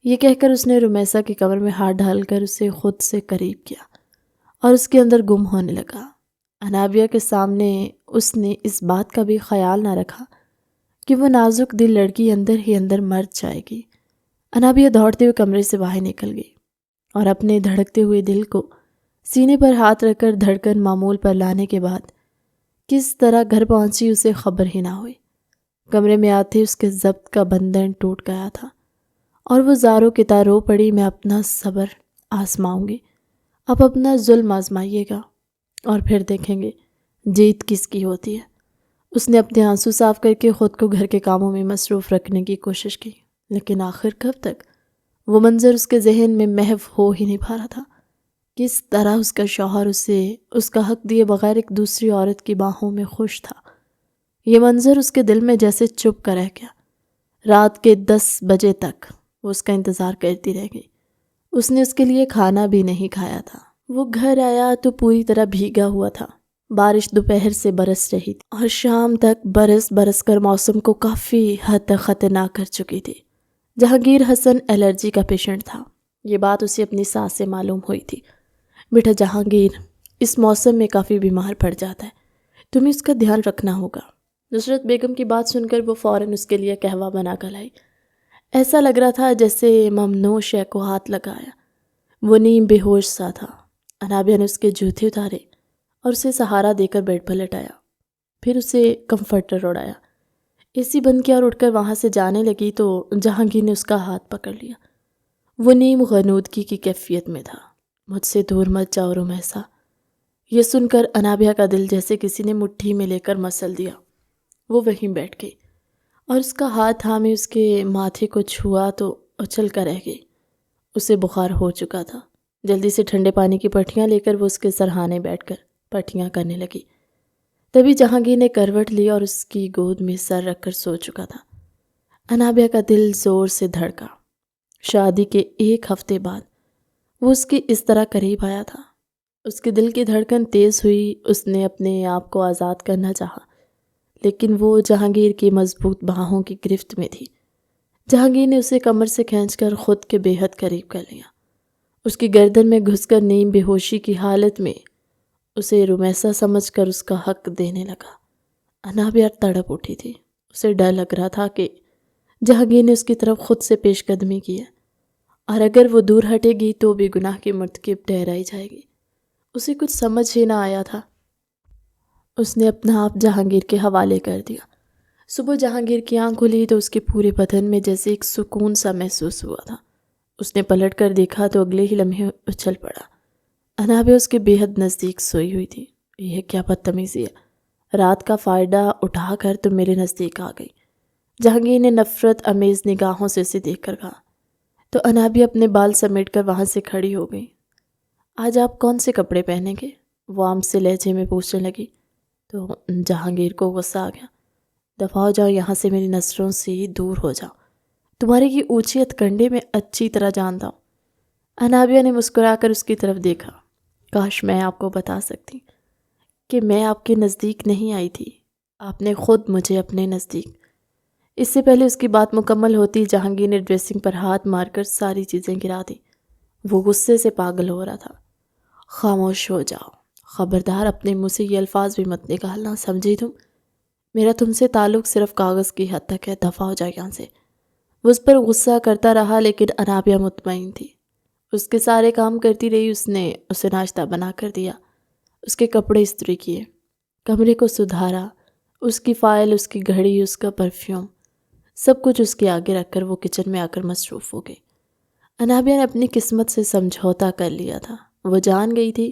Speaker 1: یہ کہہ کر اس نے رومیسا کی کمر میں ہاتھ ڈال کر اسے خود سے قریب کیا اور اس کے اندر گم ہونے لگا۔ انابیہ کے سامنے اس نے اس بات کا بھی خیال نہ رکھا کہ وہ نازک دل لڑکی اندر ہی اندر مر جائے گی۔ انابیہ دوڑتے ہوئے کمرے سے باہر نکل گئی اور اپنے دھڑکتے ہوئے دل کو سینے پر ہاتھ رکھ کر دھڑکن معمول پر لانے کے بعد کس طرح گھر پہنچی اسے خبر ہی نہ ہوئی۔ کمرے میں آتے اس کے ضبط کا بندھن ٹوٹ گیا تھا اور وہ زاروں کی طرح رو پڑی، میں اپنا صبر آزماؤں گی، آپ اپنا ظلم آزمائیے گا اور پھر دیکھیں گے جیت کس کی ہوتی ہے۔ اس نے اپنے آنسو صاف کر کے خود کو گھر کے کاموں میں مصروف رکھنے کی کوشش کی، لیکن آخر کب تک؟ وہ منظر اس کے ذہن میں محو ہو ہی نہیں پا رہا تھا۔ کس طرح اس کا شوہر اسے اس کا حق دیے بغیر ایک دوسری عورت کی باہوں میں خوش تھا۔ یہ منظر اس کے دل میں جیسے چپ کر رہ گیا۔ رات کے 10 بجے تک وہ اس کا انتظار کرتی رہ گئی۔ اس نے اس کے لیے کھانا بھی نہیں کھایا تھا۔ وہ گھر آیا تو پوری طرح بھیگا ہوا تھا۔ بارش دوپہر سے برس رہی تھی اور شام تک برس کر موسم کو کافی حد تک خطرناک کر چکی تھی۔ جہانگیر حسن الرجی کا پیشنٹ تھا۔ یہ بات اسے اپنی ساس سے معلوم ہوئی تھی۔ بیٹا جہانگیر اس موسم میں کافی بیمار پڑ جاتا ہے، تمہیں اس کا دھیان رکھنا ہوگا۔ نصرت بیگم کی بات سن کر وہ فوراً اس کے لیے قہوہ بنا کر لائی۔ ایسا لگ رہا تھا جیسے ممنوع شے کو ہاتھ لگایا۔ وہ نیم بے ہوش سا تھا۔ انابیہ نے اس کے جوتے اتارے اور اسے سہارا دے کر بیڈ پر لٹایا، پھر اسے کمفرٹر اڑایا۔ اے سی بند کیا اور اٹھ کر وہاں سے جانے لگی تو جہانگیر نے اس کا ہاتھ پکڑ لیا۔ وہ نیم غنودگی کی کیفیت میں تھا۔ مجھ سے دور مت جاؤ رمیسا۔ یہ سن کر انابیہ کا دل جیسے کسی نے مٹھی میں لے کر مسل دیا۔ وہ وہیں بیٹھ گئی اور اس کا ہاتھ تھامے اس کے ماتھے کو چھوا تو اچھل کر رہ گئی۔ اسے بخار ہو چکا تھا۔ جلدی سے ٹھنڈے پانی کی پٹیاں لے کر وہ اس کے سرہانے بیٹھ کر پٹیاں کرنے لگی۔ تبھی جہانگیر نے کروٹ لی اور اس کی گود میں سر رکھ کر سو چکا تھا۔ انابیہ کا دل زور سے دھڑکا۔ شادی کے 1 ہفتے بعد وہ اس کے اس طرح قریب آیا تھا۔ اس کے دل کی دھڑکن تیز ہوئی۔ اس نے اپنے آپ کو آزاد کرنا چاہا، لیکن وہ جہانگیر کی مضبوط باہوں کی گرفت میں تھی۔ جہانگیر نے اسے کمر سے کھینچ کر خود کے بے حد قریب کر لیا۔ اس کی گردن میں گھس کر نیم بے ہوشی کی حالت میں اسے رمیسا سمجھ کر اس کا حق دینے لگا۔ انابیہ تڑپ اٹھی تھی۔ اسے ڈر لگ رہا تھا کہ جہانگیر نے اس کی طرف خود سے پیش قدمی کی ہے اور اگر وہ دور ہٹے گی تو بھی گناہ کی مرتکب ٹھہرائی جائے گی۔ اسے کچھ سمجھ ہی نہ آیا تھا۔ اس نے اپنا آپ جہانگیر کے حوالے کر دیا۔ صبح جہانگیر کی آنکھ کھلی تو اس کے پورے بدن میں جیسے ایک سکون سا محسوس ہوا تھا۔ اس نے پلٹ کر دیکھا تو اگلے ہی لمحے اچھل پڑا۔ انابیہ اس کے بے حد نزدیک سوئی ہوئی تھی۔ یہ کیا بدتمیزی ہے، رات کا فائدہ اٹھا کر تم میرے نزدیک آ گئی۔ جہانگیر نے نفرت امیز نگاہوں سے اسے دیکھ کر کہا تو انابیہ اپنے بال سمیٹ کر وہاں سے کھڑی ہو گئی۔ آج آپ کون سے کپڑے پہنیں گے؟ وہ عام سے لہجے میں پوچھنے لگی تو جہانگیر کو غصہ آ گیا۔ دفع ہو جاؤ یہاں سے، میری نظروں سے دور ہو جاؤ، تمہاری یہ اونچی ہتھکنڈے میں اچھی طرح جانتا ہوں۔ انابیہ نے مسکرا کر اس کی طرف دیکھا۔ کاش میں آپ کو بتا سکتی کہ میں آپ کے نزدیک نہیں آئی تھی، آپ نے خود مجھے اپنے نزدیک۔ اس سے پہلے اس کی بات مکمل ہوتی جہانگیر نے ڈریسنگ پر ہاتھ مار کر ساری چیزیں گرا دیں۔ وہ غصے سے پاگل ہو رہا تھا۔ خاموش ہو جاؤ، خبردار اپنے منہ سے یہ الفاظ بھی مت نکالنا، سمجھی تم؟ میرا تم سے تعلق صرف کاغذ کی حد تک ہے، دفع ہو جائے یہاں سے۔ وہ اس پر غصہ کرتا رہا لیکن انابیہ مطمئن تھی۔ اس کے سارے کام کرتی رہی۔ اس نے اسے ناشتہ بنا کر دیا، اس کے کپڑے استری کیے، کمرے کو سدھارا، اس کی فائل، اس کی گھڑی، اس کا پرفیوم، سب کچھ اس کے آگے رکھ کر وہ کچن میں آ کر مصروف ہو گئی۔ انابیہ نے اپنی قسمت سے سمجھوتا کر لیا تھا۔ وہ جان گئی تھی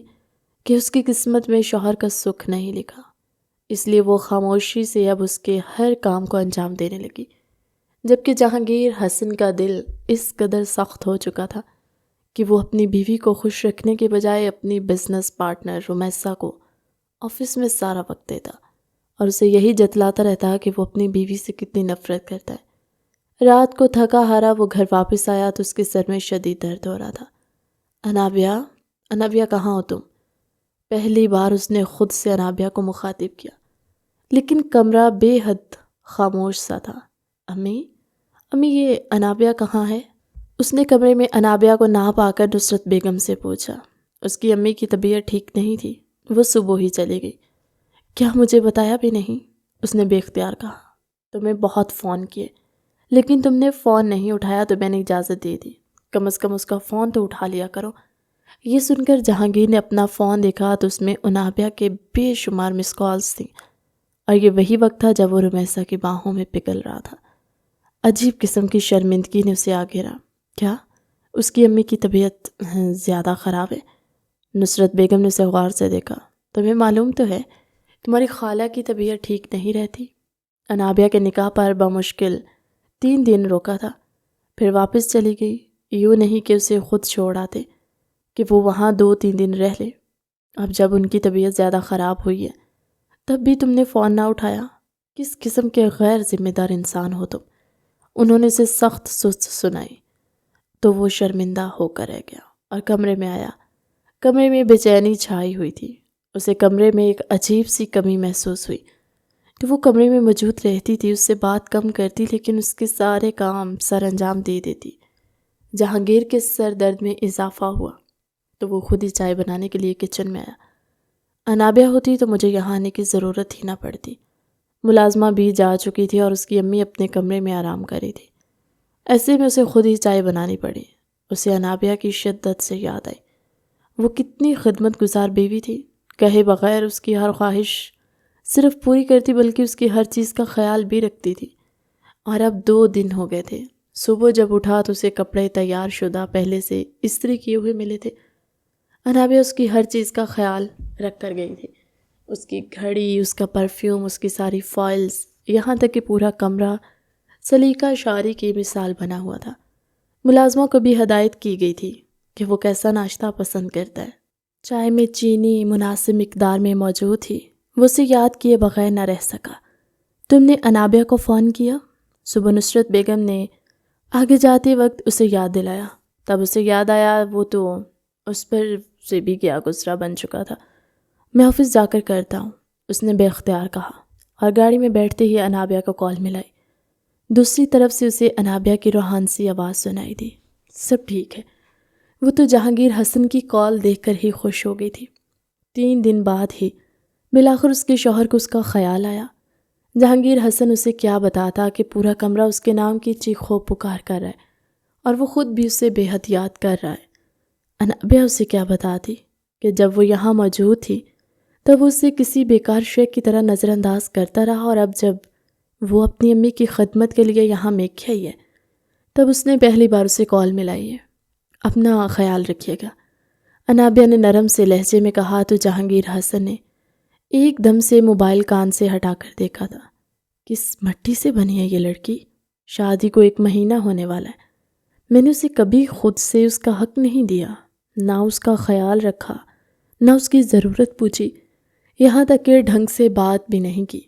Speaker 1: کہ اس کی قسمت میں شوہر کا سکھ نہیں لکھا، اس لیے وہ خاموشی سے اب اس کے ہر کام کو انجام دینے لگی۔ جبکہ جہانگیر حسن کا دل اس قدر سخت ہو چکا تھا کہ وہ اپنی بیوی کو خوش رکھنے کے بجائے اپنی بزنس پارٹنر رمیسا کو آفس میں سارا وقت دیتا اور اسے یہی جتلاتا رہتا کہ وہ اپنی بیوی سے کتنی نفرت کرتا ہے۔ رات کو تھکا ہارا وہ گھر واپس آیا تو اس کے سر میں شدید درد ہو رہا تھا۔ انابیہ کہاں ہو تم؟ پہلی بار اس نے خود سے انابیہ کو مخاطب کیا، لیکن کمرہ بے حد خاموش سا تھا۔ امی یہ انابیہ کہاں ہے؟ اس نے کمرے میں انابیہ کو نہ پا کر نصرت بیگم سے پوچھا۔ اس کی امی کی طبیعت ٹھیک نہیں تھی، وہ صبح ہی چلی گئی۔ کیا مجھے بتایا بھی نہیں؟ اس نے بے اختیار کہا۔ تمہیں بہت فون کیے لیکن تم نے فون نہیں اٹھایا تو میں نے اجازت دے دی، کم از کم اس کا فون تو اٹھا لیا کرو۔ یہ سن کر جہانگیر نے اپنا فون دیکھا تو اس میں انابیہ کے بے شمار مس کالز تھیں اور یہ وہی وقت تھا جب وہ رمیسا کی باہوں میں پگھل رہا تھا۔ عجیب قسم کی شرمندگی نے اسے آ گھیرا۔ کیا اس کی امی کی طبیعت زیادہ خراب ہے؟ نصرت بیگم نے اسے غور سے دیکھا۔ تمہیں معلوم تو ہے تمہاری خالہ کی طبیعت ٹھیک نہیں رہتی۔ انابیہ کے نکاح پر بمشکل 3 دن روکا تھا، پھر واپس چلی گئی۔ یوں نہیں کہ اسے خود چھوڑ آتے کہ وہ وہاں 2-3 دن رہ لے۔ اب جب ان کی طبیعت زیادہ خراب ہوئی ہے تب بھی تم نے فون نہ اٹھایا۔ کس قسم کے غیر ذمہ دار انسان ہو تم؟ انہوں نے اسے سخت سست سنائی تو وہ شرمندہ ہو کر رہ گیا اور کمرے میں آیا۔ کمرے میں بے چینی چھائی ہوئی تھی۔ اسے کمرے میں ایک عجیب سی کمی محسوس ہوئی کہ وہ کمرے میں موجود رہتی تھی، اس سے بات کم کرتی لیکن اس کے سارے کام سر انجام دے دیتی۔ جہانگیر کے سر درد میں اضافہ ہوا تو وہ خود ہی چائے بنانے کے لیے کچن میں آیا۔ انابیہ ہوتی تو مجھے یہاں آنے کی ضرورت ہی نہ پڑتی۔ ملازمہ بھی جا چکی تھی اور اس کی امی اپنے کمرے میں آرام کر رہی تھی، ایسے میں اسے خود ہی چائے بنانی پڑی۔ اسے انابیہ کی شدت سے یاد آئی۔ وہ کتنی خدمت گزار بیوی تھی، کہے بغیر اس کی ہر خواہش صرف پوری کرتی بلکہ اس کی ہر چیز کا خیال بھی رکھتی تھی۔ اور اب 2 دن ہو گئے تھے۔ صبح جب اٹھا تو اسے کپڑے تیار شدہ پہلے سے استری کیے ہوئے ملے تھے۔ انابیہ اس کی ہر چیز کا خیال رکھ کر گئی تھی، اس کی گھڑی، اس کا پرفیوم، اس کی ساری فائلز، یہاں تک کہ پورا کمرہ سلیقہ شعری کی مثال بنا ہوا تھا۔ ملازموں کو بھی ہدایت کی گئی تھی کہ وہ کیسا ناشتہ پسند کرتا ہے۔ چائے میں چینی مناسب مقدار میں موجود تھی۔ وہ اسے یاد کیے بغیر نہ رہ سکا۔ تم نے انابیہ کو فون کیا؟ صبح نصرت بیگم نے آگے جاتے وقت اسے یاد دلایا۔ تب اسے یاد آیا وہ تو اس پر سے بھی گیا گزرا بن چکا تھا۔ میں آفس جا کر کرتا ہوں، اس نے بے اختیار کہا، اور گاڑی میں بیٹھتے ہی انابیہ کو کال ملائی۔ دوسری طرف سے اسے انابیہ کی روحان سی آواز سنائی دی، سب ٹھیک ہے۔ وہ تو جہانگیر حسن کی کال دیکھ کر ہی خوش ہو گئی تھی۔ 3 دن بعد ہی بالآخر اس کے شوہر کو اس کا خیال آیا۔ جہانگیر حسن اسے کیا بتاتا کہ پورا کمرہ اس کے نام کی چیخ و پکار کر رہا ہے، اور وہ خود بھی اسے بے حد یاد کر رہا ہے۔ انابیہ اسے کیا بتاتی کہ جب وہ یہاں موجود تھی تب وہ اسے کسی بیکار شے کی طرح نظر انداز کرتا رہا، اور اب جب وہ اپنی امی کی خدمت کے لیے یہاں میکھی آئی ہے تب اس نے پہلی بار اسے کال ملائی ہے۔ اپنا خیال رکھیے گا، انابیہ نے نرم سے لہجے میں کہا تو جہانگیر حسن نے ایک دم سے موبائل کان سے ہٹا کر دیکھا تھا۔ کس مٹی سے بنی ہے یہ لڑکی؟ شادی کو 1 مہینہ ہونے والا ہے۔ میں نے اسے کبھی خود سے اس کا حق نہیں دیا، نہ اس کا خیال رکھا، نہ اس کی ضرورت پوچھی، یہاں تک کہ ڈھنگ سے بات بھی نہیں کی۔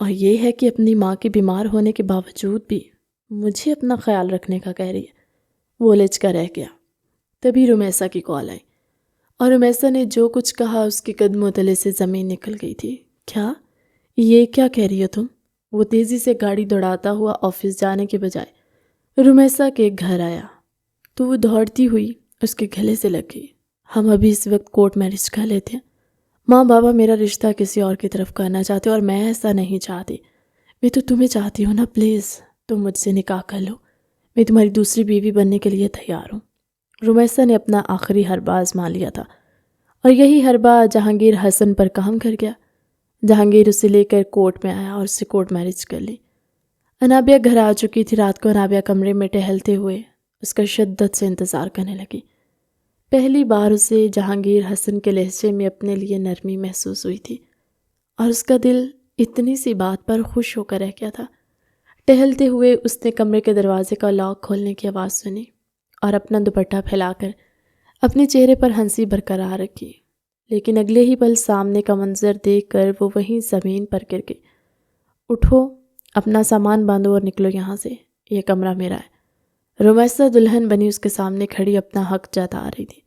Speaker 1: اور یہ ہے کہ اپنی ماں کے بیمار ہونے کے باوجود بھی مجھے اپنا خیال رکھنے کا کہہ رہی ہے۔ وہ الجھ کر رہ گیا۔ تبھی رمیسا کی کال آئی، اور رمیسا نے جو کچھ کہا اس کے قدموں تلے سے زمین نکل گئی تھی۔ کیا؟ یہ کیا کہہ رہی ہو تم؟ وہ تیزی سے گاڑی دوڑاتا ہوا آفس جانے کے بجائے رمیسا کے گھر آیا تو وہ دوڑتی ہوئی اس کے گلے سے لگ گئی۔ ہم ابھی اس وقت کورٹ میرج کر لیتے ہیں۔ ماں بابا میرا رشتہ کسی اور کی طرف کرنا چاہتے اور میں ایسا نہیں چاہتی۔ میں تو تمہیں چاہتی ہوں نا، پلیز تم مجھ سے نکاح کر لو، میں تمہاری دوسری بیوی بننے کے لیے تیار ہوں۔ رمیسا نے اپنا آخری حربہ آزما لیا تھا، اور یہی حربہ جہانگیر حسن پر کام کر گیا۔ جہانگیر اسے لے کر کورٹ میں آیا اور اسے کورٹ میرج کر لی۔ انابیہ گھر آ چکی تھی۔ رات کو انابیہ کمرے میں ٹہلتے ہوئے اس کا شدت سے انتظار کرنے لگی۔ پہلی بار اسے جہانگیر حسن کے لہجے میں اپنے لیے نرمی محسوس ہوئی تھی، اور اس کا دل اتنی سی بات پر خوش ہو کر رہ گیا تھا۔ ٹہلتے ہوئے اس نے کمرے کے دروازے کا لاک کھولنے کی آواز سنی اور اپنا دوپٹہ پھیلا کر اپنے چہرے پر ہنسی برقرار رکھی، لیکن اگلے ہی پل سامنے کا منظر دیکھ کر وہ وہیں زمین پر گر گئی۔ اٹھو، اپنا سامان باندھو اور نکلو یہاں سے، یہ کمرہ میرا ہے۔ رمیسا دلہن بنی اس کے سامنے کھڑی اپنا حق جتا رہی تھی۔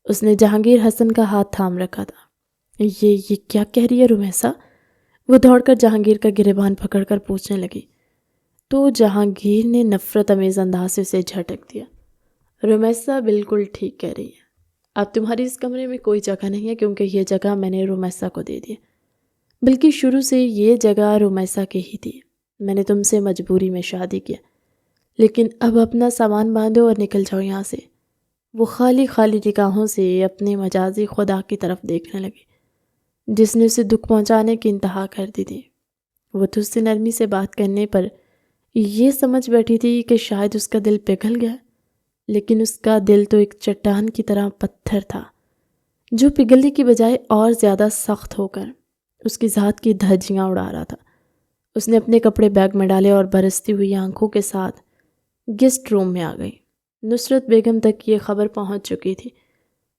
Speaker 1: اس نے جہانگیر حسن کا ہاتھ تھام رکھا تھا۔ یہ کیا کہہ رہی ہے رمیسا؟ وہ دوڑ کر جہانگیر کا گریبان پکڑ کر پوچھنے لگی تو جہانگیر نے نفرت امیز انداز سے اسے جھٹک دیا۔ رمیسا بالکل ٹھیک کہہ رہی ہے، اب تمہاری اس کمرے میں کوئی جگہ نہیں ہے، کیونکہ یہ جگہ میں نے رمیسا کو دے دی، بلکہ شروع سے یہ جگہ رمیسا کی ہی تھی۔ میں نے تم سے مجبوری میں شادی کیا، لیکن اب اپنا سامان باندھو اور نکل جاؤ یہاں سے۔ وہ خالی نگاہوں سے اپنے مجازی خدا کی طرف دیکھنے لگی جس نے اسے دکھ پہنچانے کی انتہا کر دی تھی۔ وہ تو اس سے نرمی سے بات کرنے پر یہ سمجھ بیٹھی تھی کہ شاید اس کا دل پگھل گیا، لیکن اس کا دل تو ایک چٹان کی طرح پتھر تھا جو پگھلنے کی بجائے اور زیادہ سخت ہو کر اس کی ذات کی دھجیاں اڑا رہا تھا۔ اس نے اپنے کپڑے بیگ میں ڈالے اور برستی ہوئی آنکھوں کے ساتھ گیسٹ روم میں آ گئی۔ نصرت بیگم تک یہ خبر پہنچ چکی تھی۔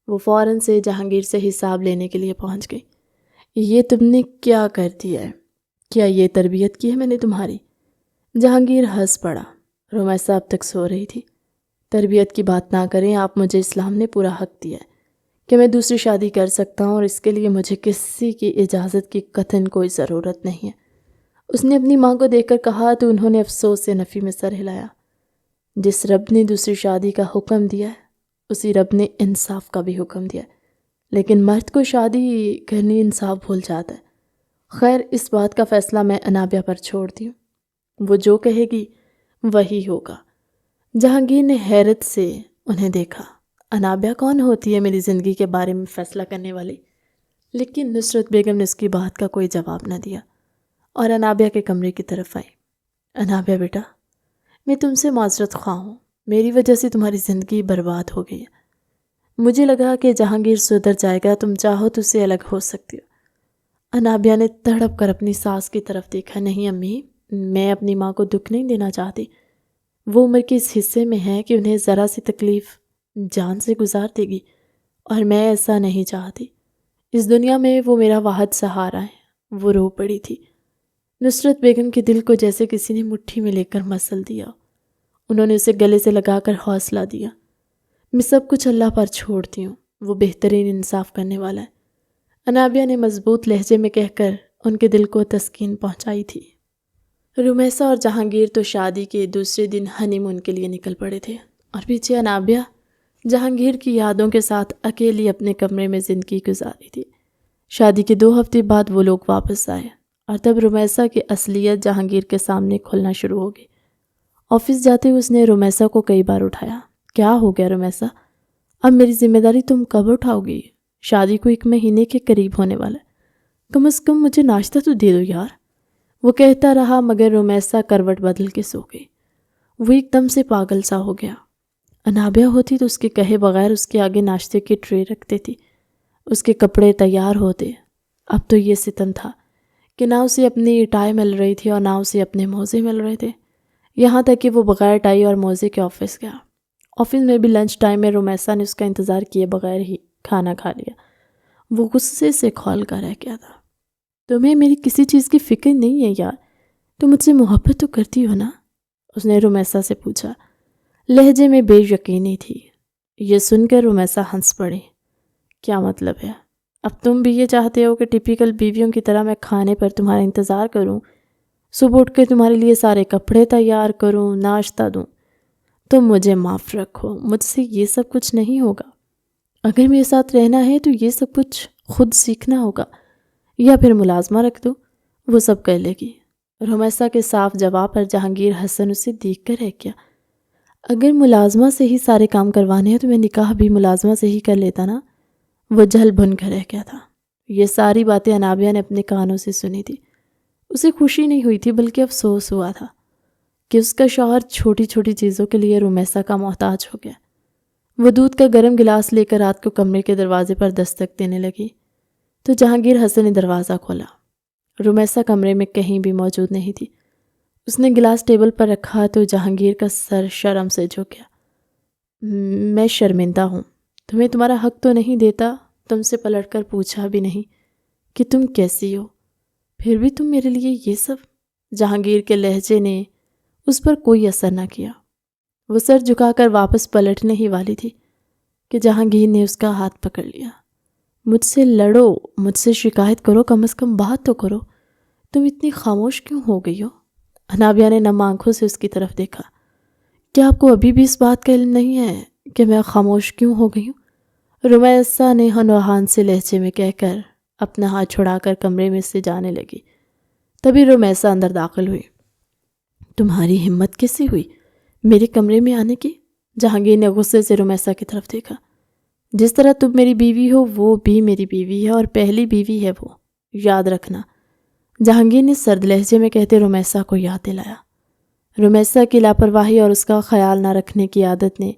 Speaker 1: وہ فوراً سے جہانگیر سے حساب لینے کے لیے پہنچ گئی۔ یہ تم نے کیا کر دیا ہے؟ کیا یہ تربیت کی ہے میں نے تمہاری؟ جہانگیر ہنس پڑا۔ رمیسا اب تک سو رہی تھی۔ تربیت کی بات نہ کریں، آپ مجھے اسلام نے پورا حق دیا ہے کہ میں دوسری شادی کر سکتا ہوں، اور اس کے لیے مجھے کسی کی اجازت کی قطعاً کوئی ضرورت نہیں ہے۔ اس نے اپنی ماں کو دیکھ کر کہا تو انہوں نے افسوس سے نفی میں سر ہلایا۔ جس رب نے دوسری شادی کا حکم دیا ہے اسی رب نے انصاف کا بھی حکم دیا ہے، لیکن مرد کو شادی کرنی انصاف بھول جاتا ہے۔ خیر، اس بات کا فیصلہ میں انابیہ پر چھوڑتی ہوں، وہ جو کہے گی وہی ہوگا۔ جہانگیر نے حیرت سے انہیں دیکھا۔ انابیہ کون ہوتی ہے میری زندگی کے بارے میں فیصلہ کرنے والی؟ لیکن نصرت بیگم نے اس کی بات کا کوئی جواب نہ دیا اور انابیہ کے کمرے کی طرف آئی۔ انابیہ بیٹا، میں تم سے معذرت خواہ ہوں، میری وجہ سے تمہاری زندگی برباد ہو گئی ہے۔ مجھے لگا کہ جہانگیر سدھر جائے گا، تم چاہو تو اس سے الگ ہو سکتی ہو۔ انابیہ نے تڑپ کر اپنی ساس کی طرف دیکھا۔ نہیں امی، میں اپنی ماں کو دکھ نہیں دینا چاہتی۔ وہ عمر کے اس حصے میں ہے کہ انہیں ذرا سی تکلیف جان سے گزار دے گی، اور میں ایسا نہیں چاہتی۔ اس دنیا میں وہ میرا واحد سہارا ہے۔ وہ رو پڑی تھی۔ نصرت بیگم کے دل کو جیسے کسی نے مٹھی میں لے کر مسل دیا۔ انہوں نے اسے گلے سے لگا کر حوصلہ دیا۔ میں سب کچھ اللہ پر چھوڑتی ہوں، وہ بہترین انصاف کرنے والا ہے، انابیہ نے مضبوط لہجے میں کہہ کر ان کے دل کو تسکین پہنچائی تھی۔ رمیسا اور جہانگیر تو شادی کے دوسرے دن ہنی مون کے لیے نکل پڑے تھے، اور پیچھے انابیہ جہانگیر کی یادوں کے ساتھ اکیلی اپنے کمرے میں زندگی گزاری تھی۔ شادی کے 2 ہفتے بعد وہ لوگ واپس آئے، اور تب رمیسا کی اصلیت جہانگیر کے سامنے کھلنا شروع ہو گئی۔ آفس جاتے ہوئے اس نے رمیسا کو کئی بار اٹھایا۔ کیا ہو گیا رمیسا؟ اب میری ذمہ داری تم کب اٹھاؤ گی؟ شادی کو 1 مہینے کے قریب ہونے والا ہے، کم از کم مجھے ناشتہ تو دے دو یار، وہ کہتا رہا، مگر رمیسا کروٹ بدل کے سو گئی۔ وہ ایک دم سے پاگل سا ہو گیا۔ انابیہ ہوتی تو اس کے کہے بغیر اس کے آگے ناشتے کی ٹرے رکھتے تھی، اس کے کپڑے تیار ہوتے۔ اب تو یہ ستم تھا کہ نہ اسے اپنی ٹائی مل رہی تھی اور نہ اسے اپنے موزے مل رہے تھے، یہاں تک کہ وہ بغیر ٹائی اور موزے کے آفس گیا۔ آفس میں بھی لنچ ٹائم میں رمیسا نے اس کا انتظار کیے بغیر ہی کھانا کھا لیا۔ وہ غصے سے کھول کر رہ گیا تھا۔ تمہیں میری کسی چیز کی فکر نہیں ہے یار، تم مجھ سے محبت تو کرتی ہو نا؟ اس نے رمیسا سے پوچھا، لہجے میں بے یقینی تھی۔ یہ سن کر رمیسا ہنس پڑی۔ کیا مطلب ہے؟ اب تم بھی یہ چاہتے ہو کہ ٹپیکل بیویوں کی طرح میں کھانے پر تمہارا انتظار کروں، صبح اٹھ کے تمہارے لیے سارے کپڑے تیار کروں، ناشتہ دوں؟ تم مجھے معاف رکھو، مجھ سے یہ سب کچھ نہیں ہوگا۔ اگر میرے ساتھ رہنا ہے تو یہ سب کچھ خود سیکھنا ہوگا، یا پھر ملازمہ رکھ دو، وہ سب کر لے گی۔ رمیسا کے صاف جواب پر جہانگیر حسن اسے دیکھ کر رہ گیا۔ اگر ملازمہ سے ہی سارے کام کروانے ہیں تو میں نکاح بھی ملازمہ سے ہی کر لیتا نا۔ وہ جھل بھن کر رہ گیا تھا۔ یہ ساری باتیں انابیہ نے اپنے کانوں سے سنی تھی۔ اسے خوشی نہیں ہوئی تھی بلکہ افسوس ہوا تھا کہ اس کا شوہر چھوٹی چھوٹی چیزوں کے لیے رمیسا کا محتاج ہو گیا۔ وہ دودھ کا گرم گلاس لے کر رات کو کمرے کے دروازے پر دستک دینے لگی تو جہانگیر حسن نے دروازہ کھولا۔ رمیسا کمرے میں کہیں بھی موجود نہیں تھی۔ اس نے گلاس ٹیبل پر رکھا تو جہانگیر کا سر شرم سے جھک گیا۔ میں شرمندہ ہوں، تمہیں تمہارا حق تو نہیں دیتا، تم سے پلٹ کر پوچھا بھی نہیں کہ تم کیسی ہو، پھر بھی تم میرے لیے یہ سب؟ جہانگیر کے لہجے نے اس پر کوئی اثر نہ کیا۔ وہ سر جھکا کر واپس پلٹنے ہی والی تھی کہ جہانگیر نے اس کا ہاتھ پکڑ لیا۔ مجھ سے لڑو، مجھ سے شکایت کرو، کم از کم بات تو کرو، تم اتنی خاموش کیوں ہو گئی ہو؟ انابیہ نے نم آنکھوں سے اس کی طرف دیکھا۔ کیا آپ کو ابھی بھی اس بات کا علم نہیں ہے کہ میں خاموش کیوں ہو گئی ہوں؟ رمیسا نے ہنوہان سے لہجے میں کہہ کر اپنا ہاتھ چھڑا کر کمرے میں سے جانے لگی۔ تبھی رمیسا اندر داخل ہوئی۔ تمہاری ہمت کیسے ہوئی میرے کمرے میں آنے کی؟ جہانگیر نے غصے سے رمیسا کی طرف دیکھا۔ جس طرح تم میری بیوی ہو وہ بھی میری بیوی ہے، اور پہلی بیوی ہے وہ، یاد رکھنا، جہانگیر نے سرد لہجے میں کہتے رمیسا کو یاد دلایا۔ رمیسا کی لاپرواہی اور اس کا خیال نہ رکھنے کی عادت نے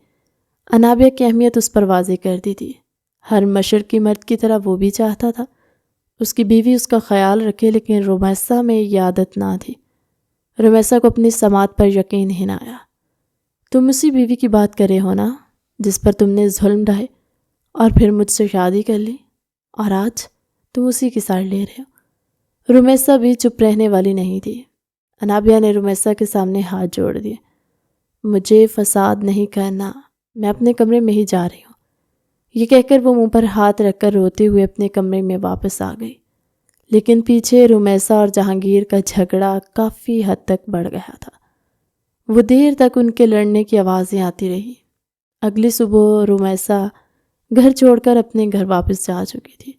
Speaker 1: انابیہ کی اہمیت اس پر واضح کر دی تھی۔ ہر مشرقی مرد کی طرح وہ بھی چاہتا تھا اس کی بیوی اس کا خیال رکھے، لیکن رمیسا میں یہ عادت نہ تھی۔ رمیسا کو اپنی سماعت پر یقین ہی نہ آیا۔ تم اسی بیوی کی بات کر رہے ہو نا جس پر تم نے ظلم ڈھائے اور پھر مجھ سے شادی کر لی، اور آج تم اسی کی سائڈ لے رہے ہو۔ رمیسا بھی چپ رہنے والی نہیں تھی۔ انابیہ نے رمیسا کے سامنے ہاتھ جوڑ دیے۔ مجھے فساد نہیں کرنا، میں اپنے کمرے میں ہی جا رہی ہوں۔ یہ کہہ کر وہ منہ پر ہاتھ رکھ کر روتے ہوئے اپنے کمرے میں واپس آ گئی، لیکن پیچھے رمیسا اور جہانگیر کا جھگڑا کافی حد تک بڑھ گیا تھا۔ وہ دیر تک ان کے لڑنے کی آوازیں آتی رہی۔ اگلی صبح رمیسا گھر چھوڑ کر اپنے گھر واپس جا چکی تھی،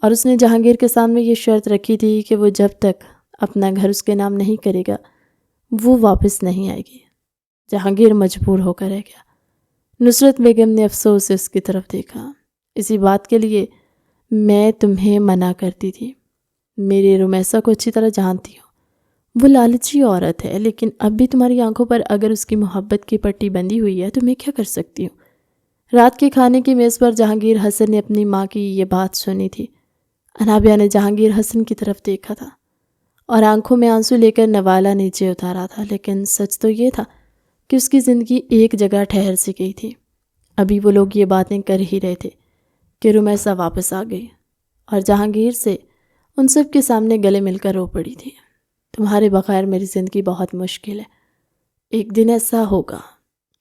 Speaker 1: اور اس نے جہانگیر کے سامنے یہ شرط رکھی تھی کہ وہ جب تک اپنا گھر اس کے نام نہیں کرے گا وہ واپس نہیں آئے گی۔ جہانگیر مجبور ہو کر رہ گیا۔ نصرت بیگم نے افسوس سے اس کی طرف دیکھا۔ اسی بات کے لیے میں تمہیں منع کرتی تھی، میری رمیسا کو اچھی طرح جانتی ہو، وہ لالچی عورت ہے، لیکن اب بھی تمہاری آنکھوں پر اگر اس کی محبت کی پٹی بندھی ہوئی ہے تو میں کیا کر سکتی ہوں۔ رات کے کھانے کی میز پر جہانگیر حسن نے اپنی ماں کی یہ بات سنی تھی۔ انابیہ نے جہانگیر حسن کی طرف دیکھا تھا اور آنکھوں میں آنسو لے کر نوالہ نیچے اتارا تھا، لیکن سچ تو یہ تھا کہ اس کی زندگی ایک جگہ ٹھہر سی گئی تھی۔ ابھی وہ لوگ یہ باتیں کر ہی رہے تھے کہ رمیسا واپس آ گئی اور جہانگیر سے ان سب کے سامنے گلے مل کر رو پڑی تھی۔ تمہارے بغیر میری زندگی بہت مشکل ہے، ایک دن ایسا ہوگا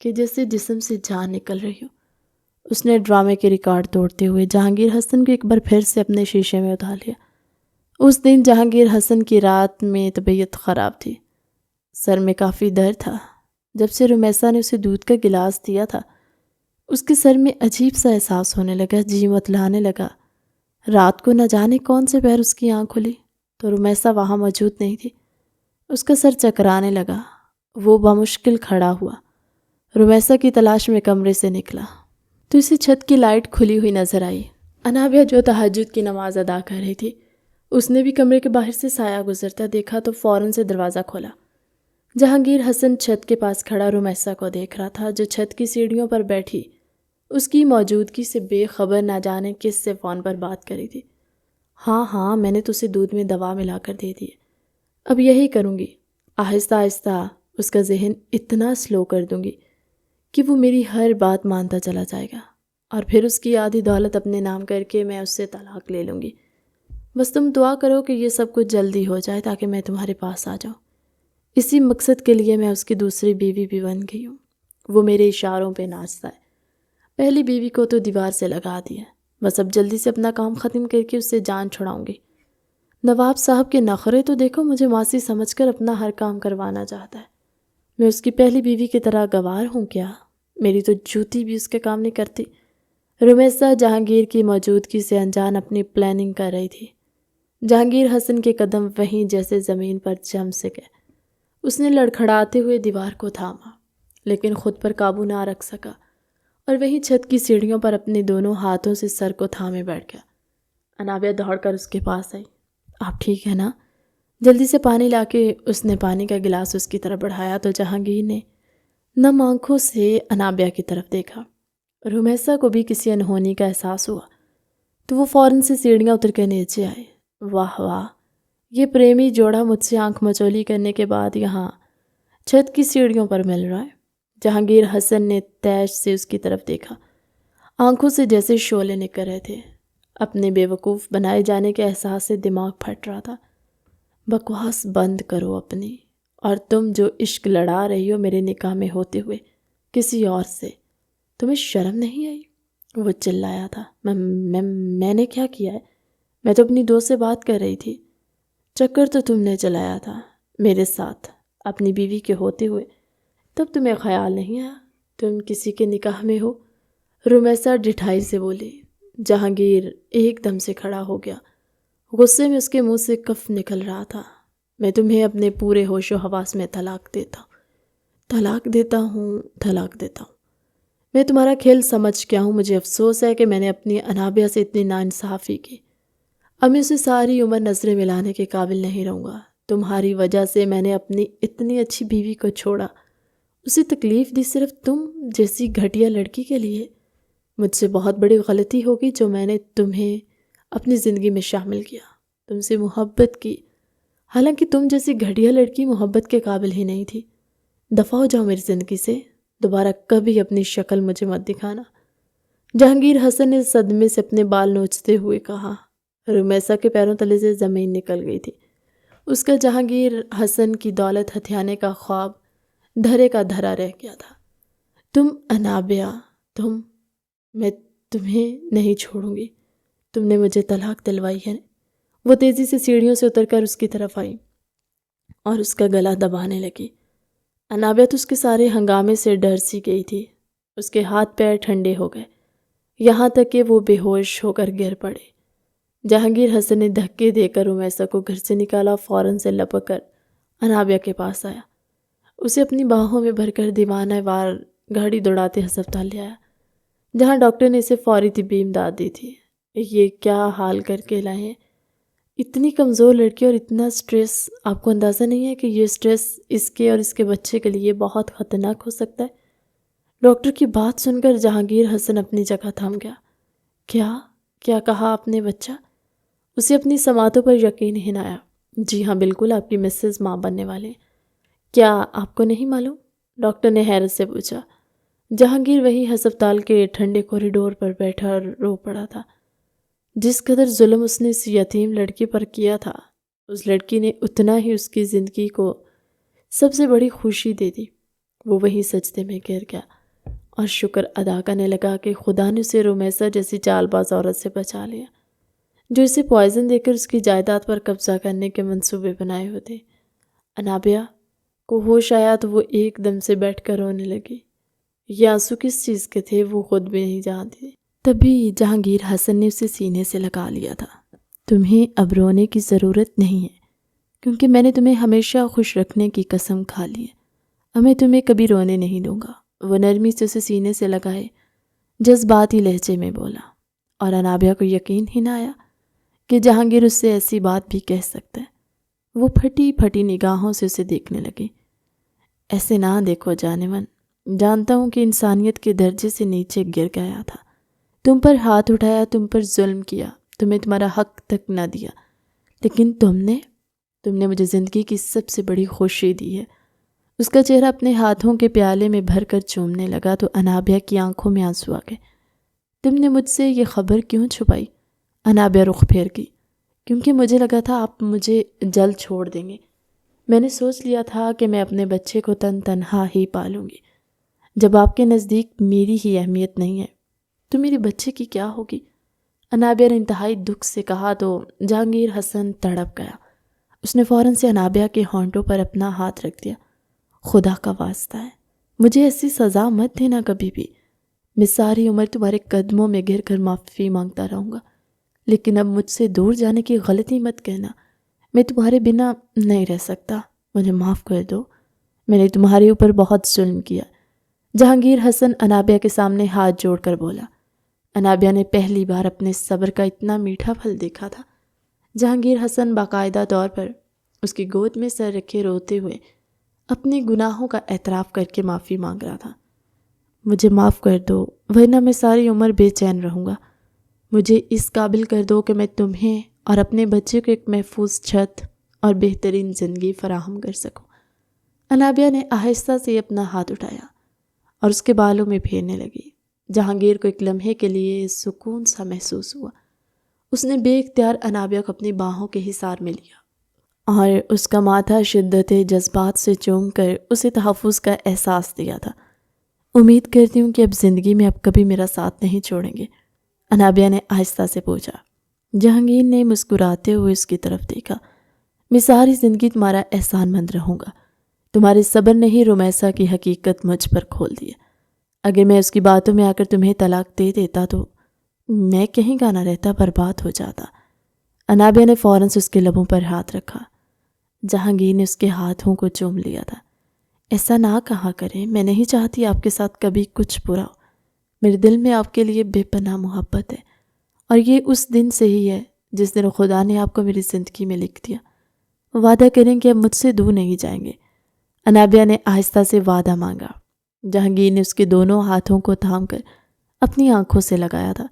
Speaker 1: کہ جیسے جسم سے جان نکل رہی ہو۔ اس نے ڈرامے کے ریکارڈ توڑتے ہوئے جہانگیر حسن کو ایک بار پھر سے اپنے شیشے میں اتار لیا۔ اس دن جہانگیر حسن کی رات میں طبیعت خراب تھی، سر میں کافی درد تھا۔ جب سے رمیسا نے اسے دودھ کا گلاس دیا تھا اس کے سر میں عجیب سا احساس ہونے لگا، جی متلانے لگا۔ رات کو نہ جانے کون سے پہر اس کی آنکھ کھلی تو رمیسا وہاں موجود نہیں تھی۔ اس کا سر چکرانے لگا، وہ بمشکل کھڑا ہوا، رمیسا کی تلاش میں کمرے سے نکلا تو اسے چھت کی لائٹ کھلی ہوئی نظر آئی۔ انابیہ جو تہجد کی نماز ادا کر رہی تھی، اس نے بھی کمرے کے باہر سے سایہ گزرتا دیکھا تو فوراً سے دروازہ کھولا۔ جہانگیر حسن چھت کے پاس کھڑا رمیسا کو دیکھ رہا تھا، جو چھت کی سیڑھیوں پر بیٹھی اس کی موجودگی سے بے خبر نہ جانے کس سے فون پر بات کری تھی۔ ہاں میں نے تو اسے دودھ میں دوا ملا کر دے دی ہے، اب یہی کروں گی۔ آہستہ آہستہ اس کا ذہن اتنا سلو کر دوں گی کہ وہ میری ہر بات مانتا چلا جائے گا، اور پھر اس کی آدھی دولت اپنے نام کر کے میں اس سے طلاق لے لوں گی۔ بس تم دعا کرو کہ یہ سب کچھ جلدی ہو جائے تاکہ میں تمہارے پاس آ جاؤں۔ اسی مقصد کے لیے میں اس کی دوسری بیوی بھی بن گئی ہوں۔ وہ میرے اشاروں پہ ناچتا ہے۔ پہلی بیوی کو تو دیوار سے لگا دیا، بس اب جلدی سے اپنا کام ختم کر کے اس سے جان چھڑاؤں گی۔ نواب صاحب کے نخرے تو دیکھو، مجھے ماسی سمجھ کر اپنا ہر کام کروانا چاہتا ہے۔ میں اس کی پہلی بیوی کی طرح گوار ہوں کیا؟ میری تو جوتی بھی اس کے کام نہیں کرتی۔ رمیسا جہانگیر کی موجودگی سے انجان اپنی پلاننگ کر رہی تھی۔ جہانگیر حسن کے قدم وہیں جیسے زمین پر جم سے گئے۔ اس نے لڑکھڑاتے ہوئے دیوار کو تھاما، لیکن خود پر قابو نہ رکھ سکا اور وہیں چھت کی سیڑھیوں پر اپنے دونوں ہاتھوں سے سر کو تھامے بیٹھ گیا۔ انابیہ دوڑ کر اس کے پاس آئی۔ آپ ٹھیک ہے نا؟ جلدی سے پانی لا کے اس نے پانی کا گلاس اس کی طرف بڑھایا تو جہانگیر نے نم آنکھوں سے انابیہ کی طرف دیکھا۔ رمیسا کو بھی کسی انہونی کا احساس ہوا تو وہ فوراً سے سیڑھیاں اتر کر نیچے آئے۔ واہ یہ پریمی جوڑا مجھ سے آنکھ مچولی کرنے کے بعد یہاں چھت کی سیڑھیوں پر مل رہا ہے۔ جہانگیر حسن نے تیش سے اس کی طرف دیکھا، آنکھوں سے جیسے شعلے نکل رہے تھے۔ اپنے بے وقوف بنائے جانے کے احساس سے دماغ پھٹ رہا تھا۔ بکواس بند کرو اپنی، اور تم جو عشق لڑا رہی ہو میرے نکاح میں ہوتے ہوئے کسی اور سے، تمہیں شرم نہیں آئی؟ وہ چلایا تھا۔ میں نے کیا کیا ہے؟ میں تو اپنی دوست سے بات کر رہی تھی۔ چکر تو تم نے چلایا تھا میرے ساتھ اپنی بیوی کے ہوتے ہوئے، تب تمہیں خیال نہیں آیا تم کسی کے نکاح میں ہو؟ رمیسا ڈٹھائی سے بولی۔ جہانگیر ایک دم سے کھڑا ہو گیا، غصے میں اس کے منہ سے کف نکل رہا تھا۔ میں تمہیں اپنے پورے ہوش و حواس میں طلاق دیتا ہوں۔ میں تمہارا کھیل سمجھ گیا ہوں۔ مجھے افسوس ہے کہ میں نے اپنی انابیہ سے اتنی ناانصافی کی۔ اب میں اسے ساری عمر نظریں ملانے کے قابل نہیں رہوں گا۔ تمہاری وجہ سے میں نے اپنی اتنی اچھی بیوی کو چھوڑا، اسے تکلیف دی صرف تم جیسی گھٹیا لڑکی کے لیے۔ مجھ سے بہت بڑی غلطی ہوگی جو میں نے تمہیں اپنی زندگی میں شامل کیا، تم سے محبت کی، حالانکہ تم جیسی گھٹیا لڑکی محبت کے قابل ہی نہیں تھی۔ دفع ہو جاؤ میری زندگی سے، دوبارہ کبھی اپنی شکل مجھے مت دکھانا۔ جہانگیر حسن نے صدمے سے اپنے بال نوچتے ہوئے کہا۔ رمیسا کے پیروں تلے سے زمین نکل گئی تھی۔ اس کا جہانگیر حسن کی دولت ہتھیانے کا خواب دھرے کا دھرا رہ گیا تھا۔ تم انابیہ، میں تمہیں نہیں چھوڑوں گی۔ تم نے مجھے طلاق دلوائی ہے۔ وہ تیزی سے سیڑھیوں سے اتر کر اس کی طرف آئی اور اس کا گلا دبانے لگی۔ انابیہ تو اس کے سارے ہنگامے سے ڈر سی گئی تھی۔ اس کے ہاتھ پیر ٹھنڈے ہو گئے، یہاں تک کہ وہ بے ہوش ہو کر گر پڑے۔ جہانگیر حسن نے دھکے دے کر رمیسا کو گھر سے نکالا، فوراً سے لپک کر انابیہ کے پاس آیا، اسے اپنی باہوں میں بھر کر دیوانہ وار گاڑی دوڑاتے ہسپتال لے آیا، جہاں ڈاکٹر نے اسے فوری طبی امداد دی تھی۔ یہ کیا حال کر کے لائے ہیں؟ اتنی کمزور لڑکی اور اتنا سٹریس، آپ کو اندازہ نہیں ہے کہ یہ سٹریس اس کے اور اس کے بچے کے لیے بہت خطرناک ہو سکتا ہے۔ ڈاکٹر کی بات سن کر جہانگیر حسن اپنی جگہ تھم گیا۔ کیا کہا آپ نے بچہ؟ اسے اپنی سماعتوں پر یقین ہی نہ آیا۔ جی ہاں بالکل، آپ کی مسز ماں بننے والے ہیں۔ کیا آپ کو نہیں معلوم؟ ڈاکٹر نے حیرت سے پوچھا۔ جہانگیر وہی ہسپتال کے ٹھنڈے کوریڈور پر بیٹھا اور رو پڑا تھا۔ جس قدر ظلم اس نے اس یتیم لڑکی پر کیا تھا، اس لڑکی نے اتنا ہی اس کی زندگی کو سب سے بڑی خوشی دے دی۔ وہ وہی سجدے میں گر گیا اور شکر ادا کرنے لگا کہ خدا نے اسے رومیسا جیسی چال باز عورت سے بچا لیا، جو اسے پوائزن دے کر اس کی جائیداد پر قبضہ کرنے کے منصوبے بنائے ہوتے۔ انابیہ کو ہوش آیا تو وہ ایک دم سے بیٹھ کر رونے لگی۔ یہ آنسو کس چیز کے تھے وہ خود بھی نہیں جانتی۔ تبھی جہانگیر حسن نے اسے سینے سے لگا لیا تھا۔ تمہیں اب رونے کی ضرورت نہیں ہے، کیونکہ میں نے تمہیں ہمیشہ خوش رکھنے کی قسم کھا لی ہے۔ اب میں تمہیں کبھی رونے نہیں دوں گا۔ وہ نرمی سے اسے سینے سے لگائے جذباتی لہجے میں بولا، اور انابیہ کو یقین ہی نہ آیا کہ جہانگیر اس سے ایسی بات بھی کہہ سکتا ہے۔ وہ پھٹی پھٹی نگاہوں سے اسے دیکھنے لگی۔ ایسے نہ دیکھو جانے من، جانتا ہوں کہ انسانیت کے درجے سے نیچے گر گیا تھا، تم پر ہاتھ اٹھایا، تم پر ظلم کیا، تمہیں تمہارا حق تک نہ دیا، لیکن تم نے مجھے زندگی کی سب سے بڑی خوشی دی ہے۔ اس کا چہرہ اپنے ہاتھوں کے پیالے میں بھر کر چومنے لگا تو انابیہ کی آنکھوں میں آنسو آ گئے۔ تم نے مجھ سے یہ خبر کیوں چھپائی؟ انابیہ رخ پھیر گئی۔ کیونکہ مجھے لگا تھا آپ مجھے جلد چھوڑ دیں گے۔ میں نے سوچ لیا تھا کہ میں اپنے بچے کو تنہا ہی پالوں گی۔ جب آپ کے نزدیک میری ہی اہمیت نہیں ہے تو میرے بچے کی کیا ہوگی؟ انابیہ نے انتہائی دکھ سے کہا تو جہانگیر حسن تڑپ گیا۔ اس نے فوراً سے انابیہ کے ہونٹوں پر اپنا ہاتھ رکھ دیا۔ خدا کا واسطہ ہے، مجھے ایسی سزا مت دینا کبھی بھی۔ میں ساری عمر تمہارے قدموں میں گر کر معافی مانگتا رہوں گا، لیکن اب مجھ سے دور جانے کی غلطی مت کہنا۔ میں تمہارے بنا نہیں رہ سکتا، مجھے معاف کر دو۔ میں نے تمہارے اوپر بہت ظلم کیا۔ جہانگیر حسن انابیہ کے سامنے ہاتھ جوڑ کر بولا۔ انابیہ نے پہلی بار اپنے صبر کا اتنا میٹھا پھل دیکھا تھا۔ جہانگیر حسن باقاعدہ طور پر اس کی گود میں سر رکھے روتے ہوئے اپنے گناہوں کا اعتراف کر کے معافی مانگ رہا تھا۔ مجھے معاف کر دو، ورنہ میں ساری عمر بے چین رہوں گا۔ مجھے اس قابل کر دو کہ میں تمہیں اور اپنے بچے کو ایک محفوظ چھت اور بہترین زندگی فراہم کر سکوں۔ انابیہ نے آہستہ سے اپنا ہاتھ اٹھایا اور اس کے بالوں میں پھیرنے لگی۔ جہانگیر کو ایک لمحے کے لیے سکون سا محسوس ہوا۔ اس نے بے اختیار انابیہ کو اپنی باہوں کے حصار میں لیا اور اس کا ماتھا شدت جذبات سے چوم کر اسے تحفظ کا احساس دیا تھا۔ امید کرتی ہوں کہ اب زندگی میں اب کبھی میرا ساتھ نہیں چھوڑیں گے، انابیہ نے آہستہ سے پوچھا۔ جہانگیر نے مسکراتے ہوئے اس کی طرف دیکھا۔ میں ساری زندگی تمہارا احسان مند رہوں گا۔ تمہارے صبر نے ہی رومیسا کی حقیقت مجھ پر کھول دی ہے۔ اگر میں اس کی باتوں میں آ کر تمہیں طلاق دے دیتا تو میں کہیں کا نہ رہتا، برباد ہو جاتا۔ انابیہ نے فوراً سے اس کے لبوں پر ہاتھ رکھا۔ جہانگیر نے اس کے ہاتھوں کو چوم لیا تھا۔ ایسا نہ کہا کریں، میں نہیں چاہتی آپ کے ساتھ کبھی کچھ برا ہو۔ میرے دل میں آپ کے لیے بے پناہ محبت ہے، اور یہ اس دن سے ہی ہے جس دن خدا نے آپ کو میری زندگی میں لکھ دیا۔ وعدہ کریں کہ اب مجھ سے دور نہیں جائیں گے۔ انابیہ نے آہستہ سے وعدہ مانگا۔ جہانگیر نے اس کے دونوں ہاتھوں کو تھام کر اپنی آنکھوں سے لگایا تھا۔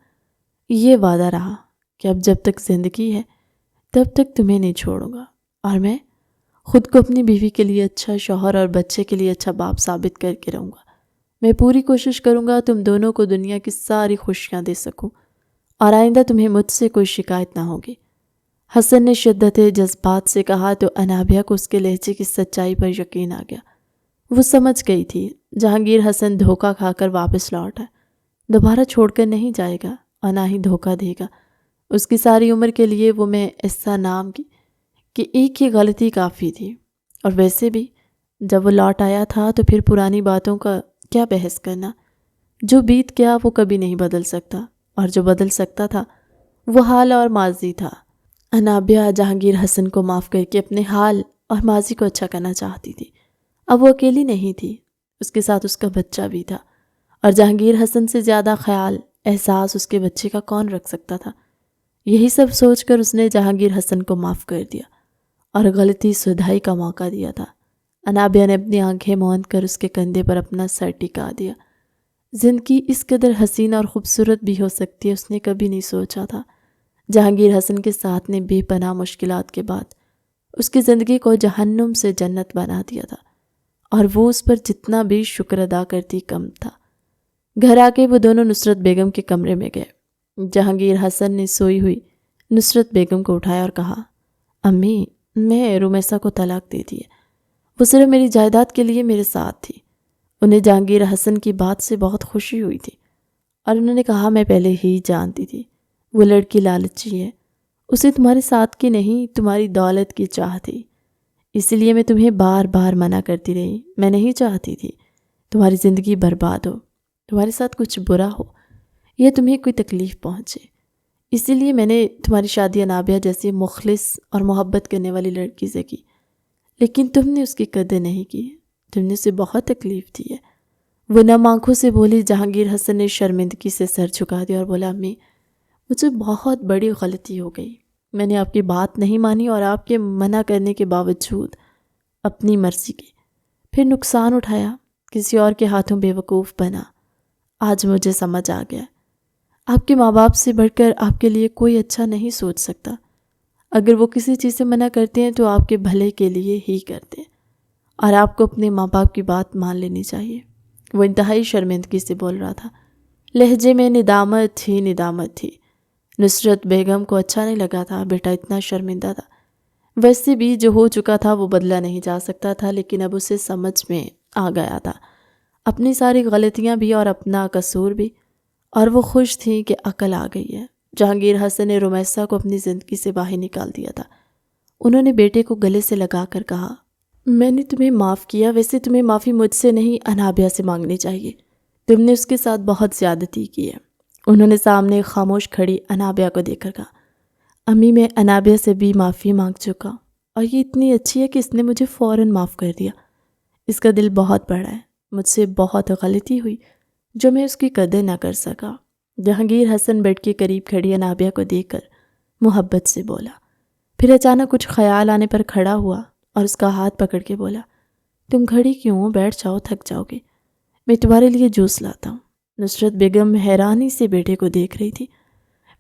Speaker 1: یہ وعدہ رہا کہ اب جب تک زندگی ہے تب تک تمہیں نہیں چھوڑوں گا، اور میں خود کو اپنی بیوی کے لیے اچھا شوہر اور بچے کے لیے اچھا باپ ثابت کر کے رہوں گا۔ میں پوری کوشش کروں گا تم دونوں کو دنیا کی ساری خوشیاں دے سکوں، اور آئندہ تمہیں مجھ سے کوئی شکایت نہ ہوگی۔ حسن نے شدت جذبات سے کہا تو انابیہ کو اس کے لہجے کی سچائی پر یقین آ گیا۔ وہ سمجھ گئی تھی جہانگیر حسن دھوکہ کھا کر واپس لوٹا، دوبارہ چھوڑ کر نہیں جائے گا اور نہ ہی دھوکہ دے گا۔ اس کی ساری عمر کے لیے وہ میں ایسا نام کی کہ ایک ہی غلطی کافی تھی، اور ویسے بھی جب وہ لوٹ آیا تھا تو پھر پرانی باتوں کا کیا بحث کرنا۔ جو بیت گیا وہ کبھی نہیں بدل سکتا، اور جو بدل سکتا تھا وہ حال اور ماضی تھا۔ انابیہ جہانگیر حسن کو معاف کر کے اپنے حال اور ماضی کو اچھا کرنا چاہتی تھی۔ اب وہ اکیلی نہیں تھی، اس کے ساتھ اس کا بچہ بھی تھا، اور جہانگیر حسن سے زیادہ خیال احساس اس کے بچے کا کون رکھ سکتا تھا۔ یہی سب سوچ کر اس نے جہانگیر حسن کو معاف کر دیا اور غلطی سدھائی کا موقع دیا تھا۔ انابیہ نے اپنی آنکھیں موند کر اس کے کندھے پر اپنا سر ٹکا دیا۔ زندگی اس قدر حسین اور خوبصورت بھی ہو سکتی ہے، اس نے کبھی نہیں سوچا تھا۔ جہانگیر حسن کے ساتھ نے بے پناہ مشکلات کے بعد اس کی زندگی کو جہنم سے جنت بنا دیا تھا، اور وہ اس پر جتنا بھی شکر ادا کرتی کم تھا۔ گھر آ کے وہ دونوں نصرت بیگم کے کمرے میں گئے۔ جہانگیر حسن نے سوئی ہوئی نصرت بیگم کو اٹھایا اور کہا، امی، میں رمیسا کو طلاق دے دی ہے، وہ صرف میری جائیداد کے لیے میرے ساتھ تھی۔ انہیں جہانگیر حسن کی بات سے بہت خوشی ہوئی تھی، اور انہوں نے کہا، میں پہلے ہی جانتی تھی وہ لڑکی لالچی ہے، اسے تمہارے ساتھ کی نہیں تمہاری دولت کی چاہ تھی، اسی لیے میں تمہیں بار بار منع کرتی رہی۔ میں نہیں چاہتی تھی تمہاری زندگی برباد ہو، تمہارے ساتھ کچھ برا ہو یا تمہیں کوئی تکلیف پہنچے، اسی لیے میں نے تمہاری شادی انابیہ جیسی مخلص اور محبت کرنے والی لڑکی سے کی، لیکن تم نے اس کی قدر نہیں کی، تم نے اسے بہت تکلیف دی ہے۔ وہ نم آنکھوں سے بولی۔ جہانگیر حسن نے شرمندگی سے سر جھکا دیا اور بولا، امی، مجھے بہت بڑی غلطی ہو گئی، میں نے آپ کی بات نہیں مانی اور آپ کے منع کرنے کے باوجود اپنی مرضی کی پھر نقصان اٹھایا، کسی اور کے ہاتھوں بے وقوف بنا۔ آج مجھے سمجھ آ گیا، آپ کے ماں باپ سے بڑھ کر آپ کے لیے کوئی اچھا نہیں سوچ سکتا۔ اگر وہ کسی چیز سے منع کرتے ہیں تو آپ کے بھلے کے لیے ہی کرتے ہیں، اور آپ کو اپنے ماں باپ کی بات مان لینی چاہیے۔ وہ انتہائی شرمندگی سے بول رہا تھا، لہجے میں ندامت ہی ندامت تھی۔ نصرت بیگم کو اچھا نہیں لگا تھا، بیٹا اتنا شرمندہ تھا۔ ویسے بھی جو ہو چکا تھا وہ بدلا نہیں جا سکتا تھا، لیکن اب اسے سمجھ میں آ گیا تھا، اپنی ساری غلطیاں بھی اور اپنا قصور بھی، اور وہ خوش تھی کہ عقل آ گئی ہے۔ جہانگیر حسن نے رمیسا کو اپنی زندگی سے باہر نکال دیا تھا۔ انہوں نے بیٹے کو گلے سے لگا کر کہا، میں نے تمہیں معاف کیا، ویسے تمہیں معافی مجھ سے نہیں انابیہ سے مانگنی چاہیے، تم نے اس کے ساتھ بہت زیادتی کی ہے۔ انہوں نے سامنے خاموش کھڑی انابیہ کو دیکھ کر کہا، امی، میں انابیہ سے بھی معافی مانگ چکا، اور یہ اتنی اچھی ہے کہ اس نے مجھے فوراً معاف کر دیا۔ اس کا دل بہت بڑا ہے، مجھ سے بہت غلطی ہوئی جو میں اس کی قدر نہ کر سکا۔ جہانگیر حسن بیڈ کے قریب کھڑی انابیہ کو دیکھ کر محبت سے بولا، پھر اچانک کچھ خیال آنے پر کھڑا ہوا اور اس کا ہاتھ پکڑ کے بولا، تم کھڑی کیوں ہو؟ بیٹھ جاؤ، تھک جاؤ گے، میں تمہارے لیے جوس لاتا ہوں۔ نصرت بیگم حیرانی سے بیٹے کو دیکھ رہی تھی،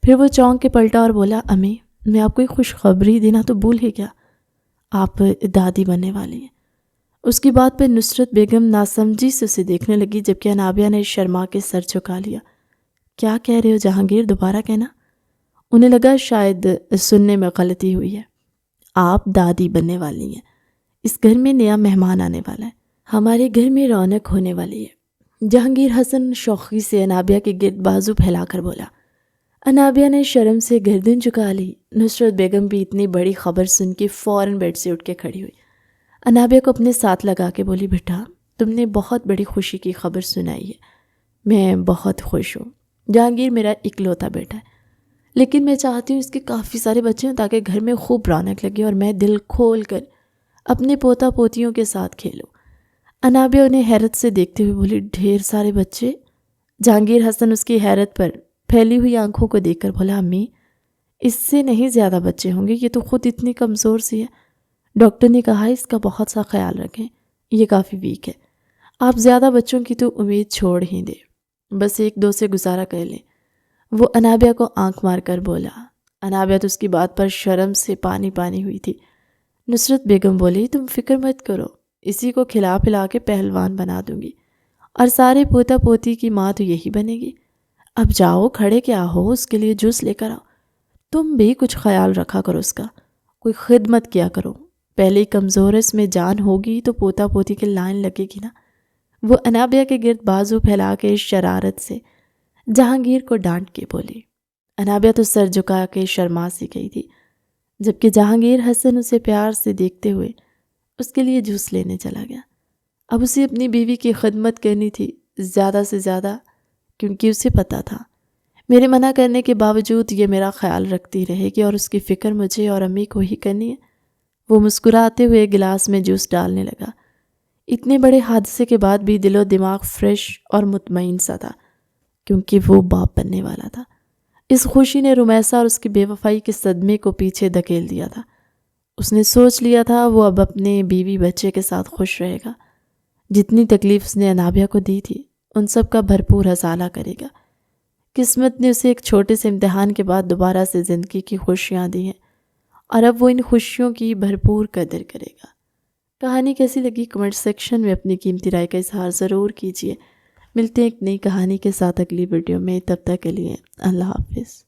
Speaker 1: پھر وہ چونک کے پلٹا اور بولا، امی، میں آپ کو ایک خوشخبری دینا تو بھول ہی گیا، آپ دادی بننے والی ہیں۔ اس کی بات پر نصرت بیگم ناسمجھی سے اسے دیکھنے لگی، جبکہ انابیہ نے شرما کے سر جھکا لیا۔ کیا کہہ رہے ہو جہانگیر؟ دوبارہ کہنا۔ انہیں لگا شاید سننے میں غلطی ہوئی ہے۔ آپ دادی بننے والی ہیں، اس گھر میں نیا مہمان آنے والا ہے، ہمارے گھر میں رونق ہونے والی ہے۔ جہانگیر حسن شوخی سے انابیہ کے گرد بازو پھیلا کر بولا۔ انابیہ نے شرم سے گردن جھکا لی۔ نصرت بیگم بھی اتنی بڑی خبر سن کے فوراً بیڈ سے اٹھ کے کھڑی ہوئی۔ انابیہ کو اپنے ساتھ لگا کے بولی، بیٹا، تم نے بہت بڑی خوشی کی خبر سنائی ہے، میں بہت خوش ہوں۔ جہانگیر میرا اکلوتا بیٹا ہے، لیکن میں چاہتی ہوں اس کے کافی سارے بچے ہوں تاکہ گھر میں خوب رونق لگے اور میں دل کھول کر اپنے پوتا پوتیوں کے ساتھ کھیلوں۔ انابیہ انہیں حیرت سے دیکھتے ہوئے بولی، ڈھیر سارے بچے؟ جہانگیر حسن اس کی حیرت پر پھیلی ہوئی آنکھوں کو دیکھ کر بولا، امی، اس سے نہیں زیادہ بچے ہوں گے، یہ تو خود اتنی کمزور سی ہے، ڈاکٹر نے کہا اس کا بہت سا خیال رکھیں، یہ کافی ویک ہے، آپ زیادہ بچوں کی تو امید چھوڑ ہی دیں، بس ایک دو سے گزارا کر لیں۔ وہ انابیہ کو آنکھ مار کر بولا۔ انابیہ تو اس کی بات پر شرم سے پانی پانی ہوئی تھی۔ نصرت بیگم بولی، تم فکر مت کرو، اسی کو کھلا پلا کے پہلوان بنا دوں گی، اور سارے پوتا پوتی کی ماں تو یہی بنے گی۔ اب جاؤ، کھڑے کیا ہو، اس کے لیے جوس لے کر آؤ، تم بھی کچھ خیال رکھا کرو، اس کا کوئی خدمت کیا کرو، پہلے کمزور اس میں جان ہوگی تو پوتا پوتی کے لائن لگے گی نا۔ وہ انابیہ کے گرد بازو پھیلا کے شرارت سے جہانگیر کو ڈانٹ کے بولی۔ انابیہ تو سر جھکا کے شرما سی گئی تھی، جبکہ جہانگیر حسن اسے پیار سے دیکھتے ہوئے اس کے لیے جوس لینے چلا گیا۔ اب اسے اپنی بیوی کی خدمت کرنی تھی، زیادہ سے زیادہ، کیونکہ اسے پتہ تھا میرے منع کرنے کے باوجود یہ میرا خیال رکھتی رہے گی اور اس کی فکر مجھے اور امی کو ہی کرنی ہے۔ وہ مسکراتے ہوئے گلاس میں جوس ڈالنے لگا۔ اتنے بڑے حادثے کے بعد بھی دل و دماغ فریش اور مطمئن سا تھا، کیونکہ وہ باپ بننے والا تھا۔ اس خوشی نے رمیسا اور اس کی بے وفائی کے صدمے کو پیچھے دھکیل دیا تھا۔ اس نے سوچ لیا تھا وہ اب اپنے بیوی بچے کے ساتھ خوش رہے گا۔ جتنی تکلیف اس نے انابیہ کو دی تھی ان سب کا بھرپور ازالہ کرے گا۔ قسمت نے اسے ایک چھوٹے سے امتحان کے بعد دوبارہ سے زندگی کی خوشیاں دی ہیں، اور اب وہ ان خوشیوں کی بھرپور قدر کرے گا۔ کہانی کیسی لگی کمنٹ سیکشن میں اپنی قیمتی رائے کا اظہار ضرور کیجیے۔ ملتے ہیں ایک نئی کہانی کے ساتھ اگلی ویڈیو میں، تب تک کے لیے اللہ حافظ۔